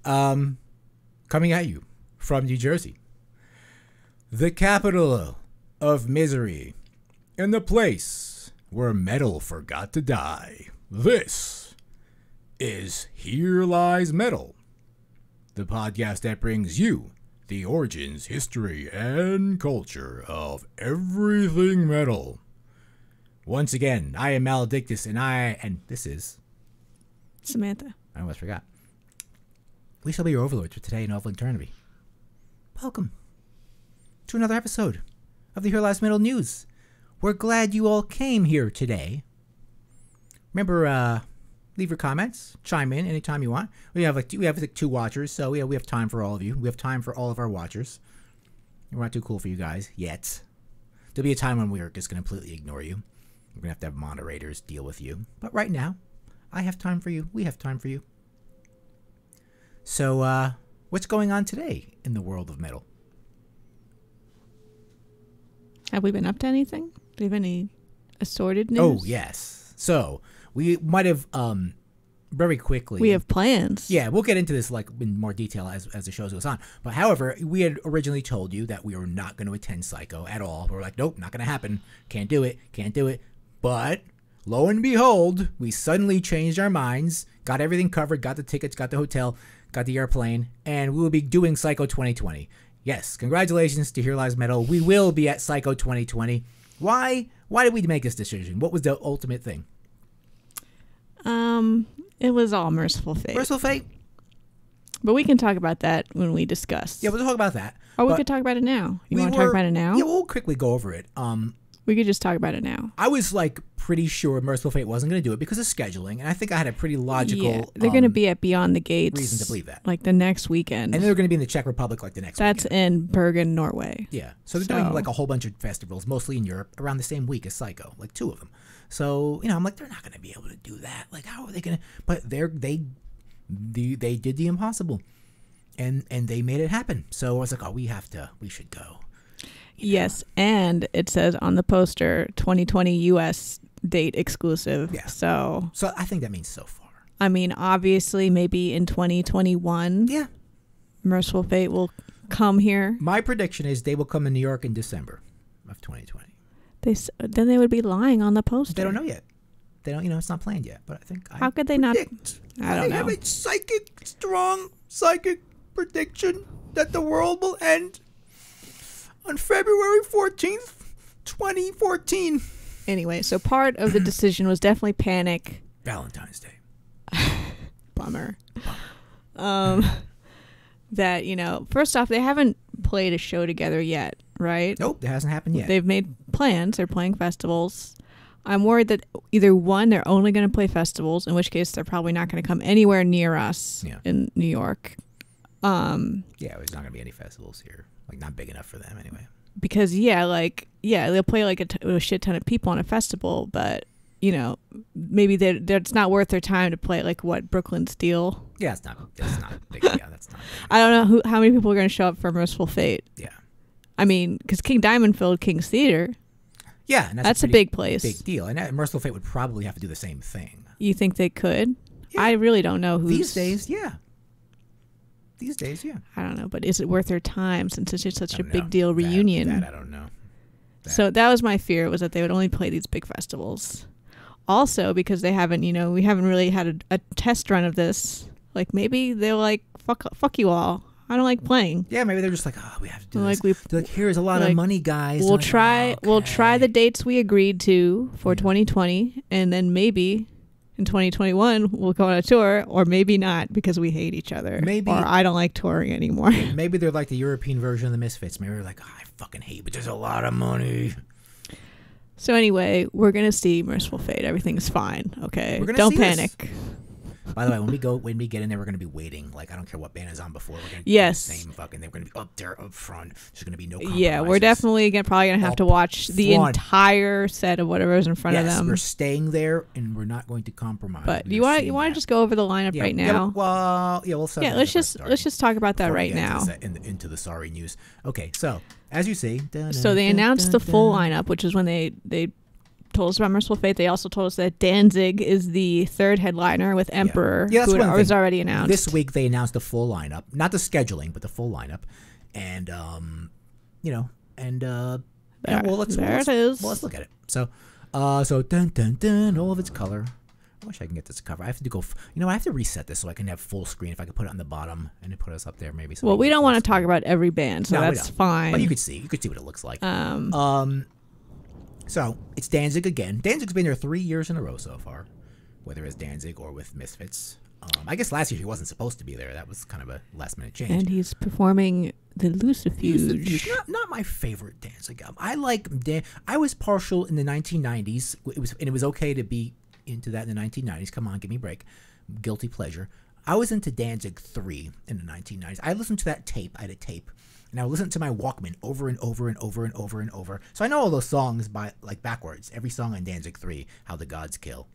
Coming at you from New Jersey, the capital of misery, and the place where metal forgot to die. This is Here Lies Metal, the podcast that brings you the origins, history, and culture of everything metal. Once again, I am Maledictus, and this is Samantha. I almost forgot. We shall be your overlords for today and all of eternity. Welcome to another episode of the Here Lies Metal News. We're glad you all came here today. Remember, leave your comments, chime in anytime you want. We have like 2 watchers, so we have time for all of you. We have time for all of our watchers. We're not too cool for you guys yet. There'll be a time when we are just going to completely ignore you. We're going to have moderators deal with you. But right now, I have time for you. We have time for you. So, what's going on today in the world of metal? Have we been up to anything? Do we have any assorted news? Oh, yes. So, we might have, very quickly. We have plans. Yeah, we'll get into this like in more detail as the show goes on. But however, we had originally told you that we were not going to attend Psycho at all. We were like, nope, not going to happen. Can't do it. But lo and behold, we suddenly changed our minds, got everything covered, got the tickets, got the hotel, got the airplane, and we will be doing Psycho 2020. Yes, congratulations to Here Lies Metal. We will be at Psycho 2020. Why? Why did we make this decision? What was the ultimate thing? It was all merciful fate. Merciful fate? But we can talk about that when we discuss. Yeah, we'll talk about that. Or we could talk about it now. You want to talk about it now? Yeah, we'll quickly go over it. We could just talk about it now. I was like pretty sure Merciful Fate wasn't going to do it because of scheduling, and I think I had a pretty logical. Yeah, they're going to be at Beyond the Gates. Reason to believe that, like the next weekend, and they're going to be in the Czech Republic like the next. That's weekend. in Bergen, Norway. Yeah, so they're doing like a whole bunch of festivals, mostly in Europe, around the same week as Psycho, like 2 of them. So I'm like, they're not going to be able to do that. Like, how are they going to? But they did the impossible, and they made it happen. So I was like, oh, we should go. Yes, and it says on the poster 2020 US date exclusive. Yeah. So I think that means so far. I mean, obviously, maybe in 2021. Yeah. Merciful Fate will come here. My prediction is they will come in New York in December of 2020. Then they would be lying on the poster. They don't know yet. They don't. It's not planned yet. But I think. How could they not? I don't know. I have a strong psychic prediction that the world will end on February 14th, 2014. Anyway, so part of the decision was definitely panic. Valentine's Day. Bummer. That, first off, they haven't played a show together yet, right? Nope, that hasn't happened yet. They've made plans. They're playing festivals. I'm worried that either one, they're only going to play festivals, in which case they're probably not going to come anywhere near us in New York. Yeah, there's not going to be any festivals here. Like, not big enough for them anyway. Because, they'll play like a shit ton of people on a festival, but, maybe it's not worth their time to play like Brooklyn Steel. Yeah, that's not big. Yeah, that's not big. I don't know how many people are going to show up for Merciful Fate. Yeah. I mean, because King Diamond filled King's Theater. Yeah, and that's a big place. Big deal. And Merciful Fate would probably have to do the same thing. You think they could? Yeah. I really don't know who's... These days, yeah. I don't know, but is it worth their time since it's just such a big deal reunion? That I don't know. So that was my fear, was that they would only play these big festivals. Also, because they haven't, we haven't really had a test run of this. Like, maybe they're like, fuck you all. I don't like playing. Yeah, maybe they're just like, oh, we have to do this. They're like, here's a lot of money, guys. We'll try the dates we agreed to for 2020, and then maybe in 2021 we'll go on a tour, or maybe not because we hate each other. Maybe, or I don't like touring anymore. Maybe they're like the European version of the Misfits. Maybe they're like, oh, I fucking hate, but there's a lot of money. So anyway, we're gonna see Merciful Fate. Everything's fine. Okay, don't panic. By the way, when we get in there, we're going to be waiting. Like, I don't care what band is on before. We're going to yes. do the same fucking. They're going to be up there, up front. There's going to be no compromises. Yeah, we're definitely probably going to have to watch the entire set of whatever's in front of them. We're staying there, and we're not going to compromise. But you want to just go over the lineup right now? We'll start. Yeah, let's just talk about that right now. Into the sorry news. Okay, so as you see, so they announced the full lineup, which is when they told us about Merciful Fate. They also told us that Danzig is the third headliner with Emperor, who was already announced. This week they announced the full lineup, not the scheduling, but the full lineup, and it is. Well, let's look at it. So dun dun dun, all of its color. I wish I can get this cover. I have to go. I have to reset this so I can have full screen. If I could put it on the bottom and put us up there, maybe. Well, we don't want to talk about every band, so that's fine. But you could see what it looks like. So it's Danzig again. Danzig's been there 3 years in a row so far, whether it's Danzig or with Misfits. I guess last year he wasn't supposed to be there. That was kind of a last minute change. And he's performing the Lucifuge. Not my favorite Danzig album. I was partial in the 1990s. It was okay to be into that in the 1990s. Come on, give me a break. Guilty pleasure. I was into Danzig 3 in the 1990s. I listened to that tape. I had a tape. And I would listen to my Walkman over and over and over and over and over. So I know all those songs backwards. Every song on Danzig 3, How the Gods Kill.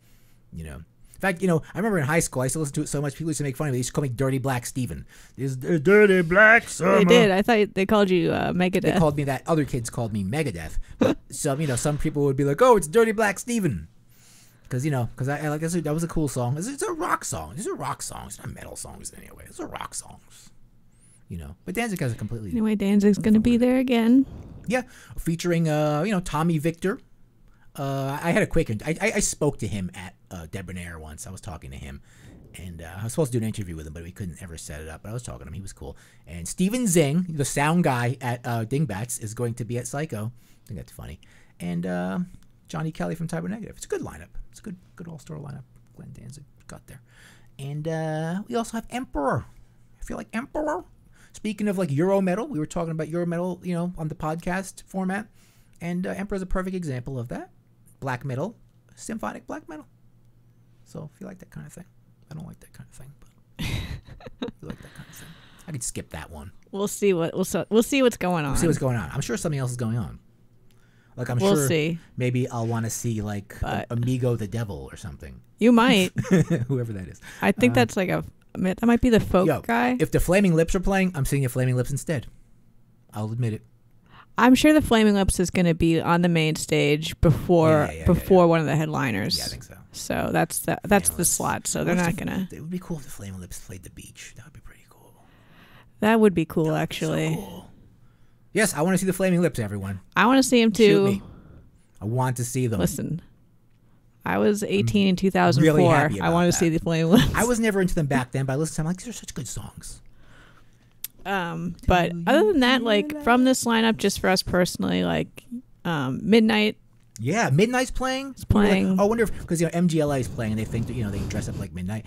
In fact, I remember in high school, I used to listen to it so much, people used to make fun of me. They used to call me Dirty Black Steven. This Dirty Black Summer. They did. I thought they called you Megadeth. They called me that. Other kids called me Megadeth. So, some people would be like, oh, it's Dirty Black Steven. Because I like that was a cool song. It's a rock song. These are rock songs. It's not metal songs anyway. These are rock songs. But Danzig has a completely... Anyway, Danzig's going to be there again. Yeah, featuring, Tommy Victor. I had a quick... I spoke to him at Debonair once. I was talking to him. And I was supposed to do an interview with him, but we couldn't ever set it up. But I was talking to him. He was cool. And Steven Zing, the sound guy at Dingbats, is going to be at Psycho. I think that's funny. And Johnny Kelly from Type O Negative. It's a good lineup. It's a good all-star lineup. Glenn Danzig got there. And we also have Emperor. I feel like Emperor. Speaking of Euro metal, we were talking about Euro metal, on the podcast format, and Emperor is a perfect example of that. Black metal, symphonic black metal. So if you like that kind of thing, I don't like that kind of thing, but if you like that kind of thing, I could skip that one. We'll see what's going on. We'll see what's going on. I'm sure something else is going on. We'll see. Maybe I'll want to see Amigo the Devil or something. You might. Whoever that is. I think that's that might be the folk guy. If the Flaming Lips are playing, I'm seeing the Flaming Lips instead. I'll admit it. I'm sure the Flaming Lips is going to be on the main stage before one of the headliners. Yeah, I think so. So that's the slot. So they're not going to... It would be cool if the Flaming Lips played the beach. That would be pretty cool. That would be cool, actually. So cool. Yes, I want to see the Flaming Lips, everyone. I want to see them, too. Shoot me. I want to see them. Listen. I was 18 in 2004. Really happy about I wanted to see the Flaming Lips. I was never into them back then, but I listened to them these are such good songs. But other than that, from this lineup, just for us personally, Midnight. Yeah, Midnight's playing. It's playing. I wonder if, because MGLA is playing and they think that, they dress up like Midnight.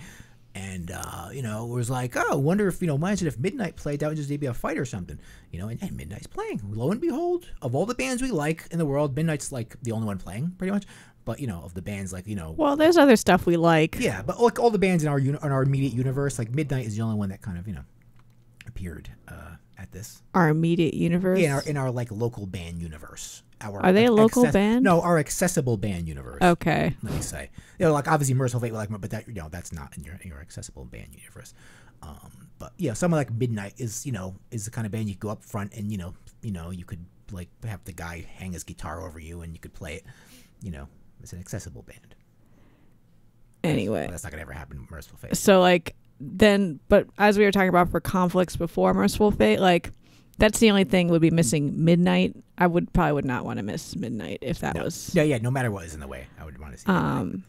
And, it was like, oh, I wonder if, imagine if Midnight played, that would just be a fight or something. And Midnight's playing. Lo and behold, of all the bands we like in the world, Midnight's the only one playing, pretty much. But, of the bands, Well, there's other stuff we like. Yeah, but all the bands in our immediate universe, Midnight is the only one that kind of, appeared at this. Our immediate universe? Yeah, in our local band universe. Are they a local band? No, our accessible band universe. Okay. Let me say. Obviously Merciful Fate, but that, that's not in your accessible band universe. But, yeah, someone like Midnight is the kind of band you go up front and, you could, have the guy hang his guitar over you and you could play it, It's an accessible band. Anyway. That's not going to ever happen in Merciful Fate. So, but as we were talking about for conflicts before Merciful Fate, that's the only thing would be missing Midnight. I probably would not want to miss Midnight if that was... Yeah, no matter what is in the way, I would want to see Midnight,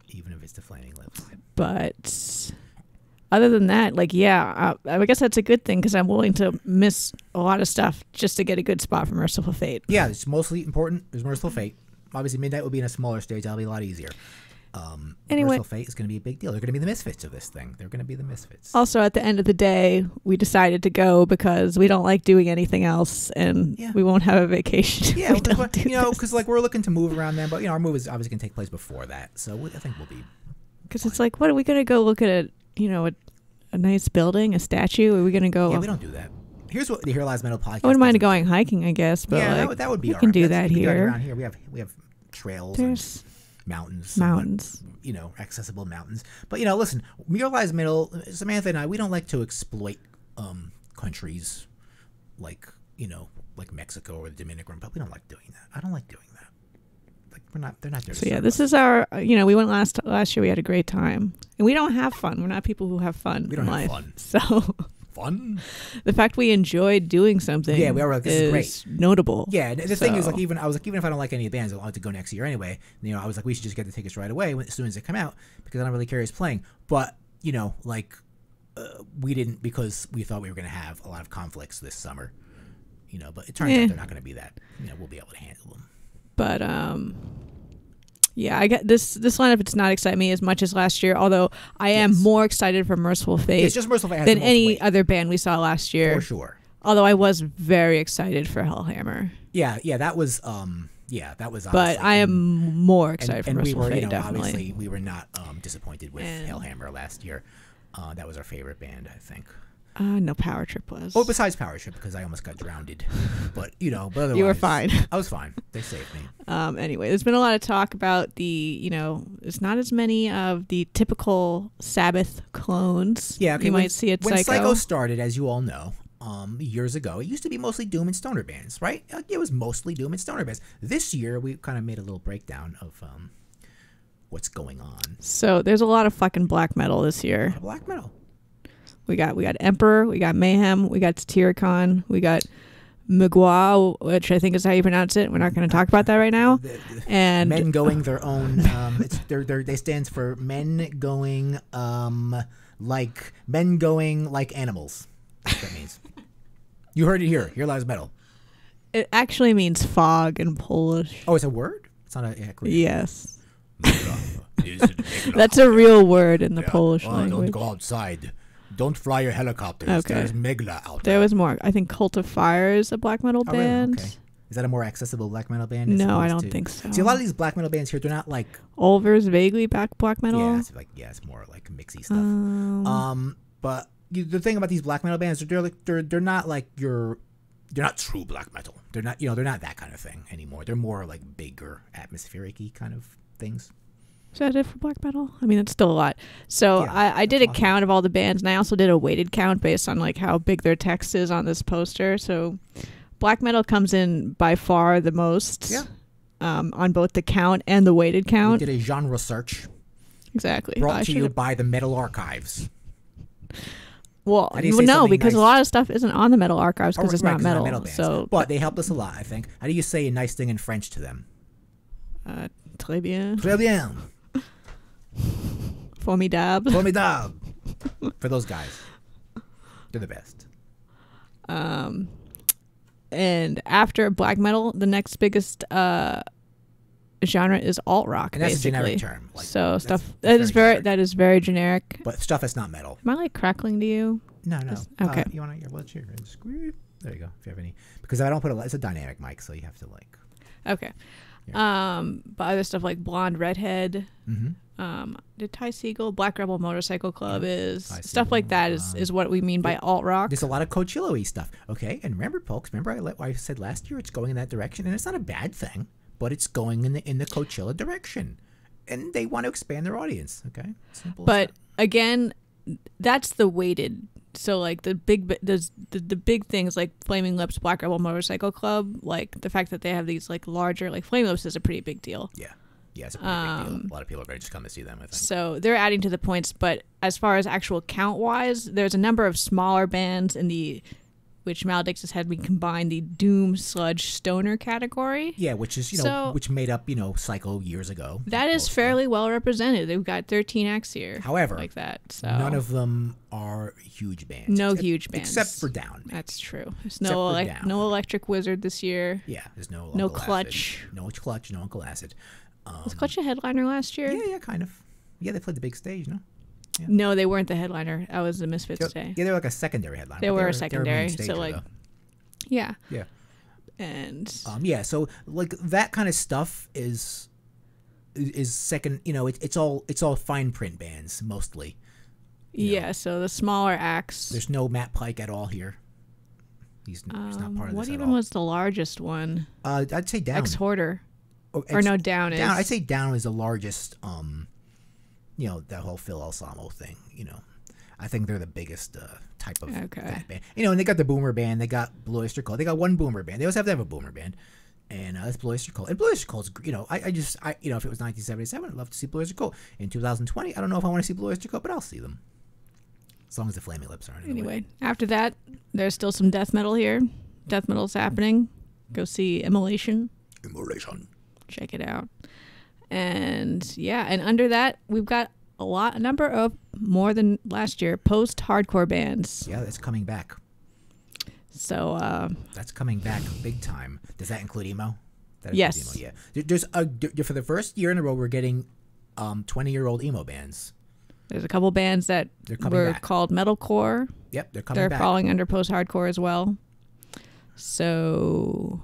even if it's the Flaming Lips. But other than that, I guess that's a good thing because I'm willing to miss a lot of stuff just to get a good spot for Merciful Fate. Yeah, it's mostly important. There's Merciful Fate. Obviously, Midnight will be in a smaller stage. That'll be a lot easier. Anyway, Merciful Fate is going to be a big deal. They're going to be the misfits of this thing. They're going to be the misfits. Also, at the end of the day, we decided to go because we don't like doing anything else, and we won't have a vacation. Yeah, because we're looking to move around then, but our move is obviously going to take place before that. So I think we'll be. Because it's what are we going to go look at? A nice building, a statue. Are we going to go? Yeah, we don't do that. Here's what the Here Lies Metal podcast. I wouldn't mind going hiking, I guess, but that would be. We can do that here. Around here, we have trails. There's mountains, accessible mountains. But listen, Here Lies Metal. Samantha and I, we don't like to exploit countries like Mexico or the Dominican Republic. We don't like doing that. I don't like doing that. like they're not there. So yeah, this is our. We went last year. We had a great time, and we don't have fun. We're not people who have fun. We don't in have life. fun. So fun. The fact we enjoyed doing something. Yeah, we were like, this is great, notable. Yeah, the thing is, like, even if I don't like any of the bands, I'll have to go next year anyway. I was like, we should just get the tickets right away as soon as they come out because I don't really care who's playing. But we didn't because we thought we were going to have a lot of conflicts this summer. But it turns out they're not going to be that. We'll be able to handle them. But yeah, I get this lineup. It's not exciting me as much as last year. Although I am more excited for Merciful Fate. It's just Merciful Fate than any other band we saw last year. For sure. Although I was very excited for Hellhammer. Yeah, that was that was. But I am more excited for Merciful Fate. Definitely. Obviously, we were not disappointed with Hellhammer last year. That was our favorite band, I think. No, Power Trip was. Oh, besides Power Trip, because I almost got drowned. But otherwise, you were fine. I was fine. They saved me. Anyway, there's been a lot of talk about it's not as many of the typical Sabbath clones. Yeah, okay, you might see at when Psycho. Psycho started, as you all know, years ago, it used to be mostly Doom and Stoner bands, right? It was mostly Doom and Stoner bands. This year, we kind of made a little breakdown of what's going on. So there's a lot of fucking black metal this year. Black metal. We got Emperor, we got Mayhem, we got Satyricon, we got Mgwa, which I think is how you pronounce it. We're not going to talk about that right now. And men going their own. They stands for men going like animals. That's what that means. You heard it here. Here lies metal. It actually means fog in Polish. Oh, it's a word. It's not a acronym. Yes. That's a real word in the Polish language. Don't go outside. Don't fly your helicopters. Okay. There's Megla out there. There was more. I think Cult of Fire is a black metal band. Really? Okay. Is that a more accessible black metal band? No, I don't think so. See, a lot of these black metal bands here, they're not like... Ulver's vaguely black metal? Yeah, it's more like mixy stuff. But the thing about these black metal bands, they're not like they're not true black metal. They're not, they're not that kind of thing anymore. They're more like bigger, atmospheric-y kind of things. Is that it for black metal? I mean, it's still a lot. So yeah, I did a count of all the bands, and I also did a weighted count based on like how big their text is on this poster. So black metal comes in by far the most on both the count and the weighted count. We did a genre search. Exactly. Brought to you by the Metal Archives. Well, no, because a lot of stuff isn't on the Metal Archives because it's not metal. But they helped us a lot, I think. How do you say a nice thing in French to them? Très bien. Très bien. Formidable. Formidable. For those guys. They're the best. And after black metal, the next biggest genre is alt rock. And that's basically a generic term. Like, so stuff that is very generic. But stuff that's not metal. Am I like crackling to you? No. Okay. You want to? What's your? There you go. If you have any, because I don't put it's a dynamic mic, so you have to like. Okay. Yeah. But other stuff like Blonde Redhead. Mm-hmm. Did Ty Segall, Black Rebel Motorcycle Club is stuff like that is what we mean by alt rock. There's a lot of Coachella-y stuff. Okay, and remember, folks, I said last year it's going in that direction, and it's not a bad thing, but it's going in the Coachella direction, and they want to expand their audience. Okay, simple. But again, that's the weighted. So like the big things like Flaming Lips, Black Rebel Motorcycle Club, like the fact that they have these like larger, like Flaming Lips is a pretty big deal. Yeah. Yeah, it's a pretty big deal. A lot of people are going to just come to see them, I think. So they're adding to the points, but as far as actual count-wise, there's a number of smaller bands in which Maledictus has had been combined the Doom, Sludge, Stoner category. Yeah, which is, which made up, Psycho years ago. That is fairly well represented. They've got 13 acts here. However, like that. So none of them are huge bands. No huge bands. Except for Down. Maybe. That's true. There's no Electric Wizard this year. Yeah, there's no Clutch. No Clutch, no Uncle Acid. Was Clutch a headliner last year? Yeah, kind of. Yeah, they played the big stage, no? Yeah. No, they weren't the headliner. That was the Misfits Day. Yeah, they were like a secondary headliner. They were a secondary, so like, yeah. Yeah. And so like that kind of stuff is second. It's all fine print bands mostly. Yeah, so the smaller acts. There's no Matt Pike at all here. He's not part of this at all. What even was the largest one? I'd say Down. Ex-Hoarder. Down is. I'd say Down is the largest. That whole Phil Alsamo thing. I think they're the biggest type of that band. And they got the Boomer Band. They got Blue Oyster Cult. They got one Boomer Band. They always have to have a Boomer Band. And that's Blue Oyster Cult. And Blue Oyster Cult's, you know, I just, you know, if it was 1977, I'd love to see Blue Oyster Cult. In 2020, I don't know if I want to see Blue Oyster Cult, but I'll see them. As long as the Flaming Lips aren't in the way. Anyway, after that, there's still some death metal here. Death metal's happening. Go see Immolation. Immolation. Check it out. And yeah, and under that, we've got a number of, more than last year, post-hardcore bands. Yeah, it's coming back. So that's coming back big time. Does that include emo? That yes. Includes emo, yeah. There's for the first year in a row, we're getting 20-year-old emo bands. There's a couple bands that were called metalcore. Yep, they're coming back. They're falling under post-hardcore as well. So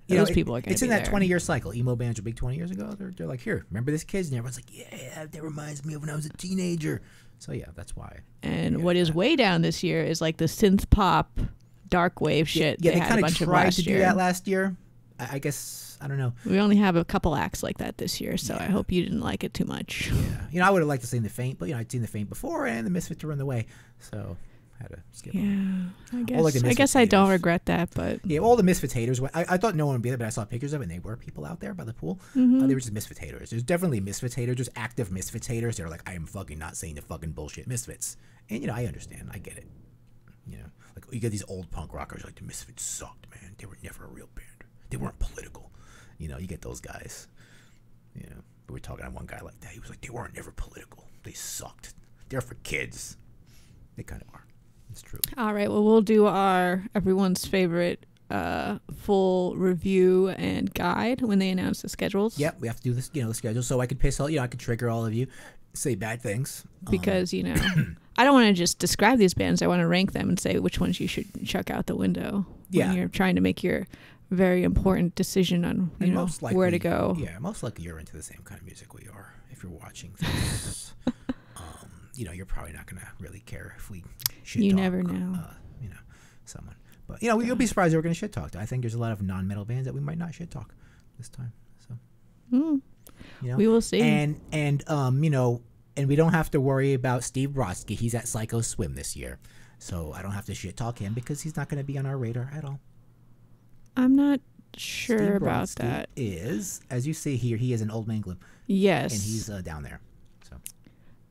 those people are going to be It's in that there. 20-year cycle. Emo bands were big 20 years ago. They're like, here, remember this kids? And everyone's like, yeah, that reminds me of when I was a teenager. So yeah, that's why. And what is way down this year is like the synth pop, dark wave shit. Yeah, they kind of tried to do that last year. I guess, I don't know. We only have a couple acts like that this year, so I hope you didn't like it too much. Yeah, you know, I would have liked to see The Faint, but you know, I'd seen The Faint before, and the Misfits were in the way, so I had to skip them. Yeah, I guess I don't regret that, but yeah, all the Misfits haters. I thought no one would be there, but I saw pictures of it, and they were people out there by the pool. They were just Misfits haters. There's definitely Misfits haters. There's active Misfits haters. They're like, I am fucking not saying the fucking bullshit Misfits, and you know, I understand. I get it. You know, like you get these old punk rockers like the Misfits sucked, man. They were never a real band. They weren't political. You know, you get those guys. You know, we were talking to one guy like that. He was like, they weren't never political. They sucked. They're for kids. They kind of are. It's true. All right. Well, we'll do our everyone's favorite full review and guide when they announce the schedules. Yeah, we have to do this. You know, the schedule, so I could piss all. You know, I could trigger all of you, say bad things because you know, I don't want to just describe these bands. I want to rank them and say which ones you should chuck out the window when you're trying to make your very important decision on where to go. Yeah, most likely you're into the same kind of music we are. If you're watching this, you know, you're probably not going to really care if we shit talk. You never know. You know, someone. But, you know, you'll be surprised if we're going to shit talk. I think there's a lot of non-metal bands that we might not shit talk this time. So, you know, we will see. And you know, and we don't have to worry about Steve Brodsky. He's at Psycho Swim this year. So I don't have to shit talk him because he's not going to be on our radar at all. I'm not sure Steve about Brodsky that. Is, as you see here, he is an Old Man Gloom. Yes. And he's down there. So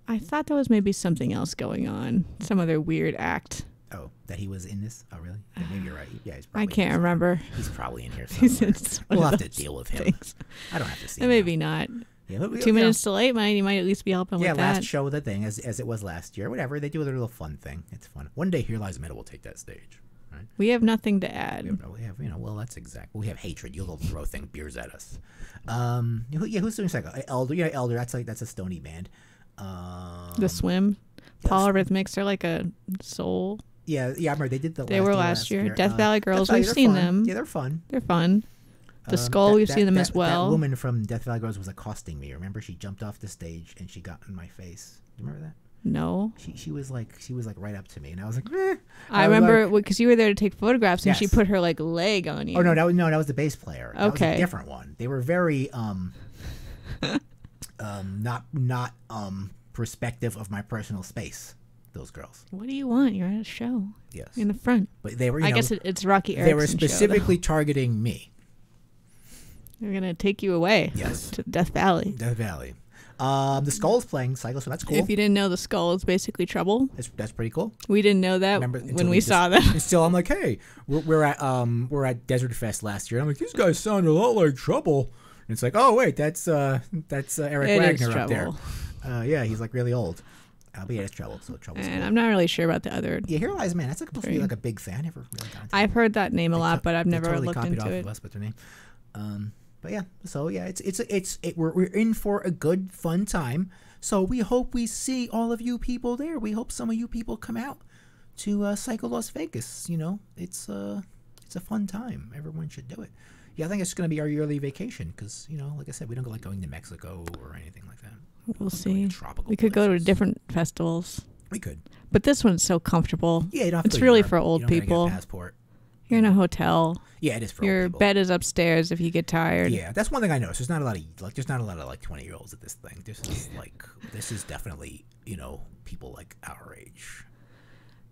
I thought there was maybe something else going on. Some other weird act. Oh, that he was in this? Oh, really? Yeah, maybe you're right. Yeah, he's probably I can't remember. He's probably in here somewhere. We'll have to deal with him. Things. I don't have to see him. Maybe not. Yeah, but 2 minutes to late, you might at least be helping with that. Yeah, last show of the thing, as it was last year. Whatever, they do their little fun thing. It's fun. One day, Here Lies Metal will take that stage. Right? We have nothing to add. We have, you know, well, that's exact. We have hatred. You'll throw beers at us. Who's doing Psycho? Elder. Yeah, Elder. That's a Stony band. The Swim, Paul Rhythmics. They're like a soul. Yeah. I remember they did the. They were last year. Death Valley Girls. We've seen them. Yeah, they're fun. They're fun. The Skull. We've seen them as well. That woman from Death Valley Girls was accosting me. Remember, she jumped off the stage and she got in my face. Do you remember that? No. She was like right up to me, and I was like, eh. I remember because you were there to take photographs, and yes. she put her like leg on you. Oh no, that was the bass player. That okay, was a different one. They were very not perspective of my personal space. Those girls. What do you want? You're at a show. Yes. In the front. But they were. I guess it's Rocky Erickson. They were specifically targeting me. They're gonna take you away. Yes. To Death Valley. Death Valley. The Skull's playing Psycho, so that's cool. If you didn't know, the Skull is basically Trouble. That's pretty cool. We didn't know that when we saw them. And still, I'm like, hey, we're at Desert Fest last year. I'm like, these guys sound a lot like Trouble. And it's like, oh wait, that's Eric Wagner up there. Yeah, he's like really old. But yeah, it's Trouble. So Trouble's and cool. I'm not really sure about the other. Yeah, Here Lies Man. That's supposed to be like a big fan. Never really got into I've heard that name a lot, but I've never totally looked copied into off it. Of us, but their name. But yeah, so yeah, we're in for a good fun time. So we hope we see all of you people there. We hope some of you people come out to Psycho Las Vegas. You know, it's a fun time. Everyone should do it. Yeah, I think it's going to be our yearly vacation because, you know, like I said, we don't like going to Mexico or anything like that. We'll see. We could go to different festivals. We could. But this one's so comfortable. Yeah, you don't have it's to really Europe. For old you don't people. Get a passport. You're in a hotel. Yeah, it is for Your old people. bed is upstairs if you get tired. Yeah, that's one thing I noticed. There's not a lot of 20-year-olds at this thing. This is definitely, you know, people like our age.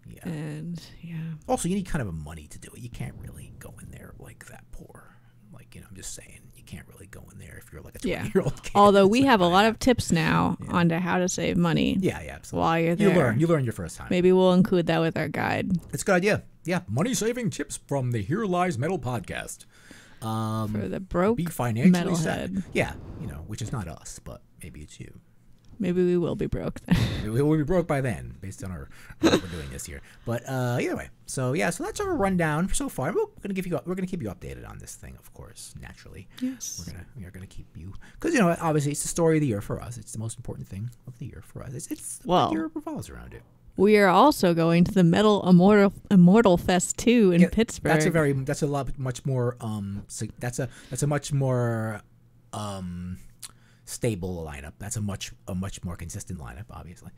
Yeah. And yeah. Also, you need kind of a money to do it. You can't really go in there like that poor. Like, I'm just saying, you can't really go in there if you're like a Yeah. 20-year-old kid. Although we have a lot of tips now on to how to save money. Yeah, absolutely. While you're there. You learn your first time. Maybe we'll include that with our guide. It's a good idea. Yeah, money-saving tips from the Here Lies Metal podcast. For the broke be financially metalhead. savvy. Yeah, which is not us, but maybe it's you. Maybe we will be broke then. We will be broke by then, based on our what we're doing this year. But either way, so that's our rundown so far. We're gonna keep you updated on this thing, of course, naturally. Yes. We're gonna keep you, because obviously it's the story of the year for us. It's the most important thing of the year for us. It's the year revolves around it. We are also going to the Metal Immortal Fest 2 in Pittsburgh. That's a much more stable lineup. That's a much more consistent lineup, obviously,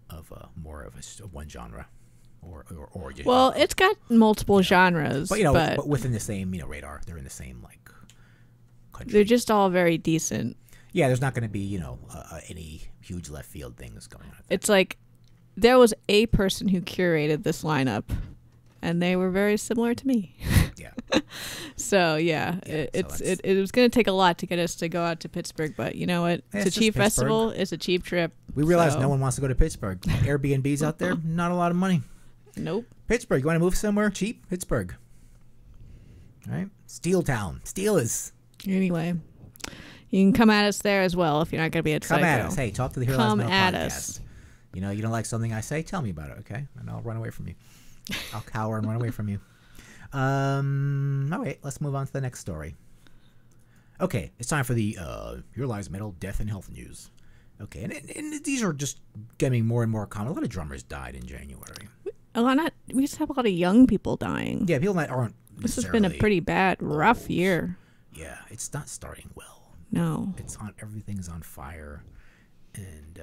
of more of a one genre or well, it's got multiple genres, but within the same radar. They're in the same country. They're just all very decent. Yeah, there's not going to be any huge left field things going on. It's like there was a person who curated this lineup, and they were very similar to me. Yeah. So it was going to take a lot to get us to go out to Pittsburgh, but you know what? It's a cheap festival. It's a cheap trip. We realize no one wants to go to Pittsburgh. Airbnbs out there, not a lot of money. Nope. Pittsburgh, you want to move somewhere cheap? Pittsburgh. All right. Steel Town. Steelers. Anyway, you can come at us there as well if you're not going to be at Psycho. Come at us. Hey, talk to the Here Lies Metal at podcast. Us. You don't like something I say? Tell me about it, okay? And I'll run away from you. I'll cower and run away from you. All right, let's move on to the next story. Okay, it's time for the Here Lies Metal Death and Health News. Okay, and these are just getting more and more common. A lot of drummers died in January. We just have a lot of young people dying. Yeah, people that aren't. This has been a pretty bad, rough year. Yeah, it's not starting well. No. Everything's on fire, and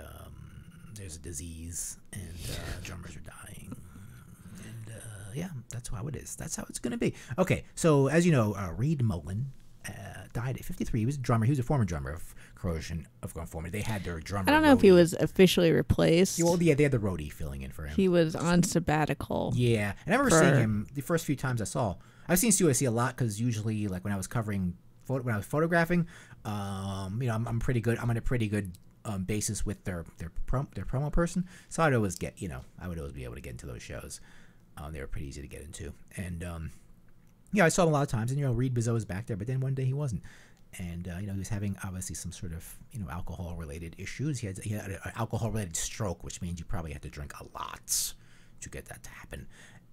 there's a disease, and drummers are dying. And yeah, that's how it is. That's how it's going to be. Okay, so as you know, Reed Mullin died at 53. He was a drummer. He was a former drummer of Corrosion of Conformity. They had their drummer. I don't know if he was officially replaced. Well, yeah, they had the roadie filling in for him. He was on sabbatical. Yeah, and I remember seeing him the first few times I saw. I've seen COC a lot because usually, like when I was covering, when I was photographing, I'm pretty good. I'm on a pretty good basis with their promo person, so I'd always get, I would always be able to get into those shows. They were pretty easy to get into, and I saw him a lot of times, and Reed Bizot was back there, but then one day he wasn't, and he was having obviously some sort of alcohol related issues. He had an alcohol related stroke, which means you probably had to drink a lot to get that to happen.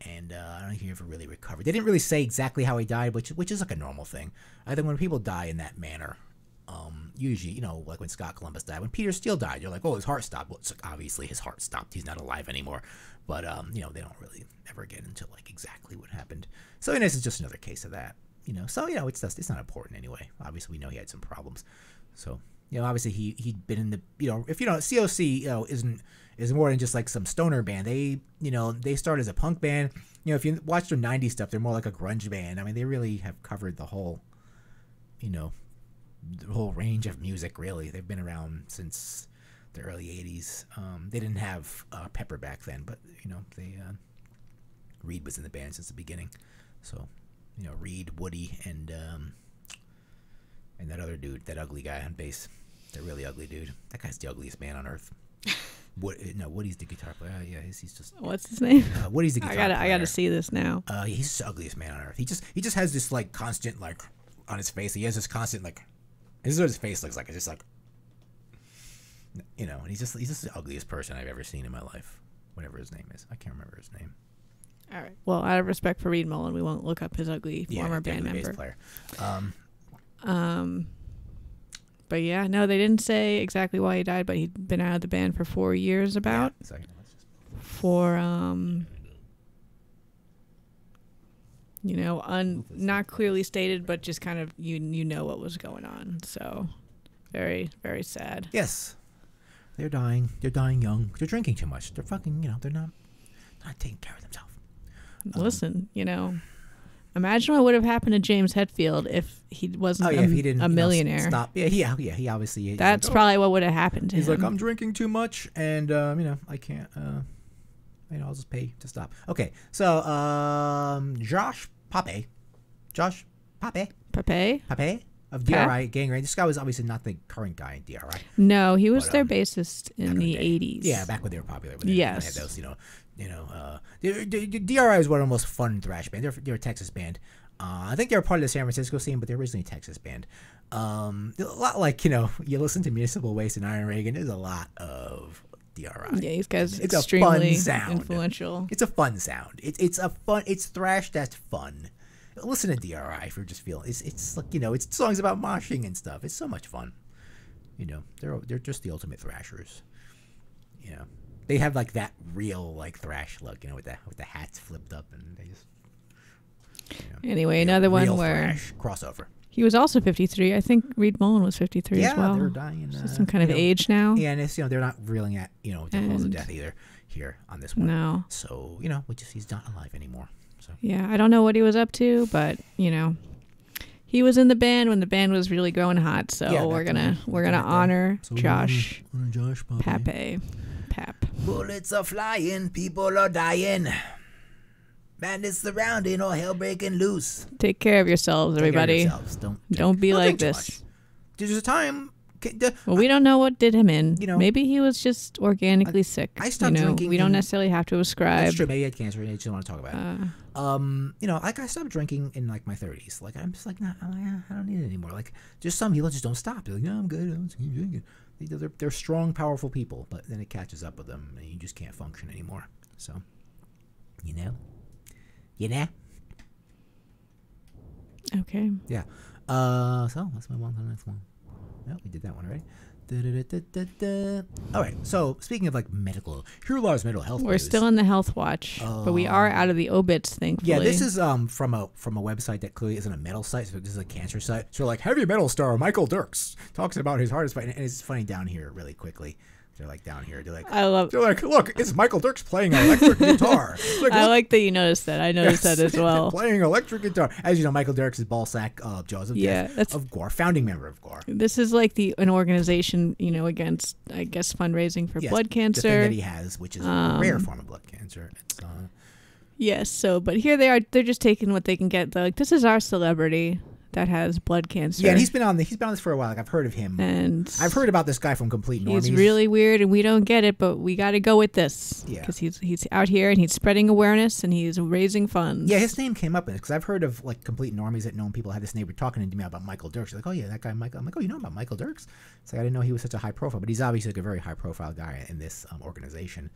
And I don't think he ever really recovered. They didn't really say exactly how he died, which is like a normal thing. I think when people die in that manner, usually, like when Scott Columbus died, when Peter Steele died, you're like, oh, his heart stopped. Well, it's like, obviously his heart stopped. He's not alive anymore. But, they don't really ever get into like exactly what happened. So this is just another case of that, So, it's not important anyway. Obviously, we know he had some problems. So, obviously he'd been in the, if COC, is more than just like some stoner band. They started as a punk band. If you watch their 90s stuff, they're more like a grunge band. I mean, they really have covered the whole range of music, really. They've been around since the early 80s. They didn't have Pepper back then, but, Reed was in the band since the beginning. So, Reed, Woody, and that other dude, that ugly guy on bass. That really ugly dude. That guy's the ugliest man on earth. Woody's the guitar player. Yeah, he's just. What's his name? Woody's the guitar player. I gotta see this now. He's the ugliest man on earth. He just has this like constant like on his face. He has this constant like. This is what his face looks like. It's just like. And he's just the ugliest person I've ever seen in my life. Whatever his name is, I can't remember his name. All right. Well, out of respect for Reed Mullin, we won't look up his ugly former band member. Bass player. But yeah, no, they didn't say exactly why he died, but he'd been out of the band for 4 years about. Yeah, for not clearly stated, but just kind of you know what was going on. So very, very sad. Yes. They're dying. They're dying young. They're drinking too much. They're fucking, they're not taking care of themselves. Listen, imagine what would have happened to James Hetfield if he wasn't if he didn't, a millionaire. Stop. Yeah, he obviously. That's probably what would have happened to him. He's like, I'm drinking too much, and I can't. I'll just pay to stop. Okay, so Josh Pape Pepe? Pepe of DRI Gangrene. This guy was obviously not the current guy in DRI. No, he was their bassist in the 80s. Yeah, back when they were popular. Yes. They had those, DRI is one of the most fun thrash bands. They're a Texas band. I think they were part of the San Francisco scene, but they're originally a Texas band. A lot like, you listen to Municipal Waste and Iron Reagan, there's a lot of DRI. Yeah, these guys it's extremely a fun sound. influential. It's a fun sound. It's thrash that's fun. Listen to DRI if you're just feeling it's like, it's songs about moshing and stuff. It's so much fun. They're just the ultimate thrashers. They have like that real like thrash look, with the hats flipped up, and they just anyway, another one where thrash crossover. He was also 53. I think Reed Mullin was 53 as well. Yeah, they're dying. Some kind of age now. Yeah, and it's they're not reeling at the halls of death either here on this one. No. So he's not alive anymore. So yeah, I don't know what he was up to, but he was in the band when the band was really growing hot. So yeah, we're gonna honor Josh Pape. Pap. Bullets are flying, people are dying. Madness surrounding, or hell breaking loose. Take care of yourselves, everybody. Don't be like this. There's a time. Well, we don't know what did him in. Maybe he was just organically sick. I stopped drinking. We don't necessarily have to ascribe. That's true. Maybe he had cancer. I just don't want to talk about it. I stopped drinking in like my 30s. Like I'm just like, nah, I don't need it anymore. Like just some people just don't stop. They're like, no, I'm good. I don't keep drinking. They're strong, powerful people, but then it catches up with them, and you just can't function anymore. So, Okay. Yeah. So let's move on to the next one. No, we did that one already. All right. So speaking of like medical, here lies mental health. We're still in the health watch, but we are out of the obits, thankfully. Yeah, this is from a website that clearly isn't a metal site. So this is a cancer site. So like heavy metal star Michael Dirks talks about his hardest fight, and it's funny down here really quickly. They're like down here. They're like, look, it's Michael Dirks playing an electric guitar. Like, I like that you noticed that. I noticed that as well. Playing electric guitar. As you know, Michael Dirks is ballsack Jaws of Death of GWAR, founding member of GWAR. This is like an organization, against, I guess, fundraising for blood cancer. The thing that he has, which is a rare form of blood cancer. It's, yes. So, but here they are. They're just taking what they can get. They're like, this is our celebrity that has blood cancer. Yeah, and he's been on this for a while. Like I've heard of him, and I've heard about this guy from Complete Normies. He's really weird, and we don't get it, but we got to go with this. Yeah, because he's out here and he's spreading awareness and he's raising funds. Yeah, his name came up in it because I've heard of like Complete Normies that known people. I had this neighbor talking to me about Michael Dirks. She's like, oh yeah, that guy Michael. I'm like, oh, you know about Michael Dirks? It's like I didn't know he was such a high profile, but he's obviously like a very high profile guy in this organization.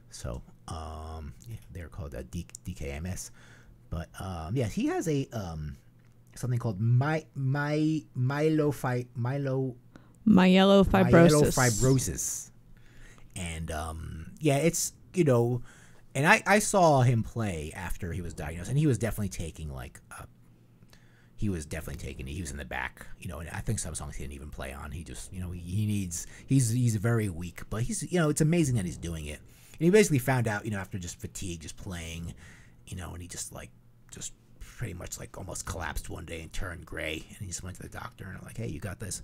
So they're called DKMS, but he has a something called myelofibrosis. And it's and I saw him play after he was diagnosed, and he was definitely taking he was in the back, and I think some songs he didn't even play on. He just he's very weak, but he's it's amazing that he's doing it. And he basically found out after just fatigue, just playing, and he just pretty much like almost collapsed one day and turned gray, and he just went to the doctor and like, hey, you got this,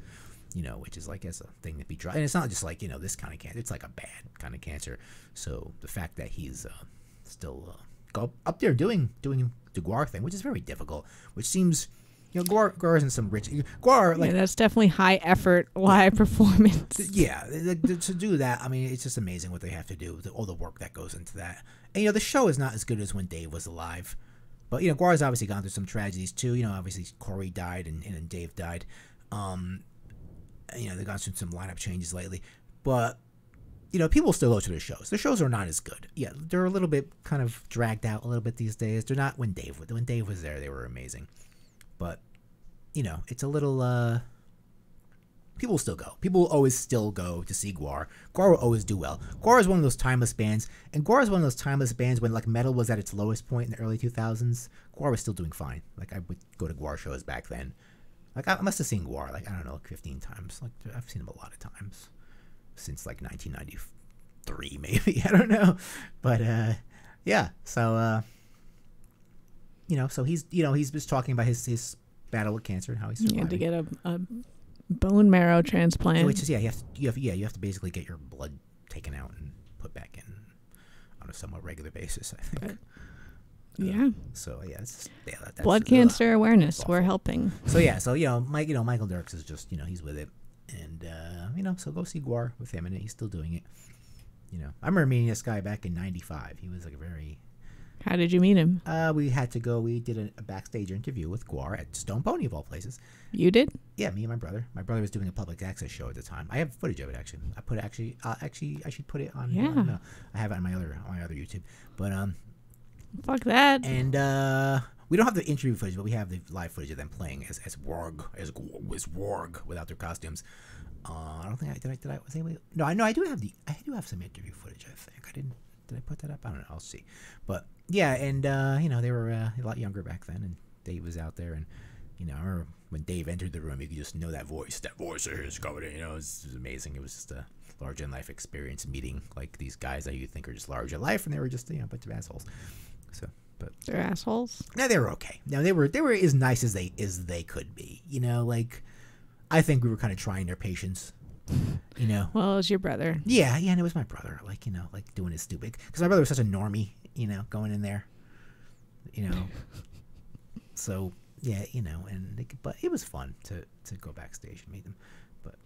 which is like as a thing to be dry, and it's not just like this kind of cancer, it's like a bad kind of cancer. So the fact that he's still up there doing the GWAR thing, which is very difficult, which seems GWAR isn't some rich GWAR like that's definitely high effort, live performance. Yeah, to do that, I mean, it's just amazing what they have to do, all the work that goes into that. And the show is not as good as when Dave was alive. But, GWAR's obviously gone through some tragedies, too. Obviously Corey died and Dave died. They've gone through some lineup changes lately. But, people still go to the shows. The shows are not as good. Yeah, they're a little bit kind of dragged out a little bit these days. They're not when Dave was there, they were amazing. But, it's a little... people still go. People always still go to see GWAR. GWAR will always do well. GWAR is one of those timeless bands, and GWAR is one of those timeless bands when like metal was at its lowest point in the early 2000s. GWAR was still doing fine. Like I would go to GWAR shows back then. Like I must have seen GWAR like 15 times. Like I've seen them a lot of times since like 1993 maybe. I don't know, but yeah. So so he's he's just talking about his battle with cancer and how he's surviving. You had to get a bone marrow transplant, which is you have to basically get your blood taken out and put back in on a somewhat regular basis, I think. Yeah. So yeah, that's Blood cancer awareness. We're helping. So yeah, so Michael Dirks is just he's with it, and so go see Gwar with him, and he's still doing it. I remember meeting this guy back in '95. He was like a very. How did you meet him? We had to go. We did a backstage interview with Gwar at Stone Pony of all places. You did? Yeah, me and my brother. My brother was doing a public access show at the time. I have footage of it actually. I should put it on. Yeah. No, I have it on my other YouTube. But Fuck that. And we don't have the interview footage, but we have the live footage of them playing as Warg without their costumes. I don't think I do have some interview footage. I think I didn't. Did I put that up? I don't know. I'll see. But yeah, and they were a lot younger back then, and Dave was out there, and I remember when Dave entered the room, you could just know that voice is coming in. It was amazing. It was just a larger than life experience meeting like these guys that you think are just larger than life, and they were just a bunch of assholes. So, but they're assholes. No, they were okay. No, they were as nice as they could be. Like, I think we were kind of trying their patience. Well, it was your brother. Yeah, and it was my brother. Like doing his stupid because my brother was such a normie. Going in there. So yeah, but it was fun to go backstage and meet them. But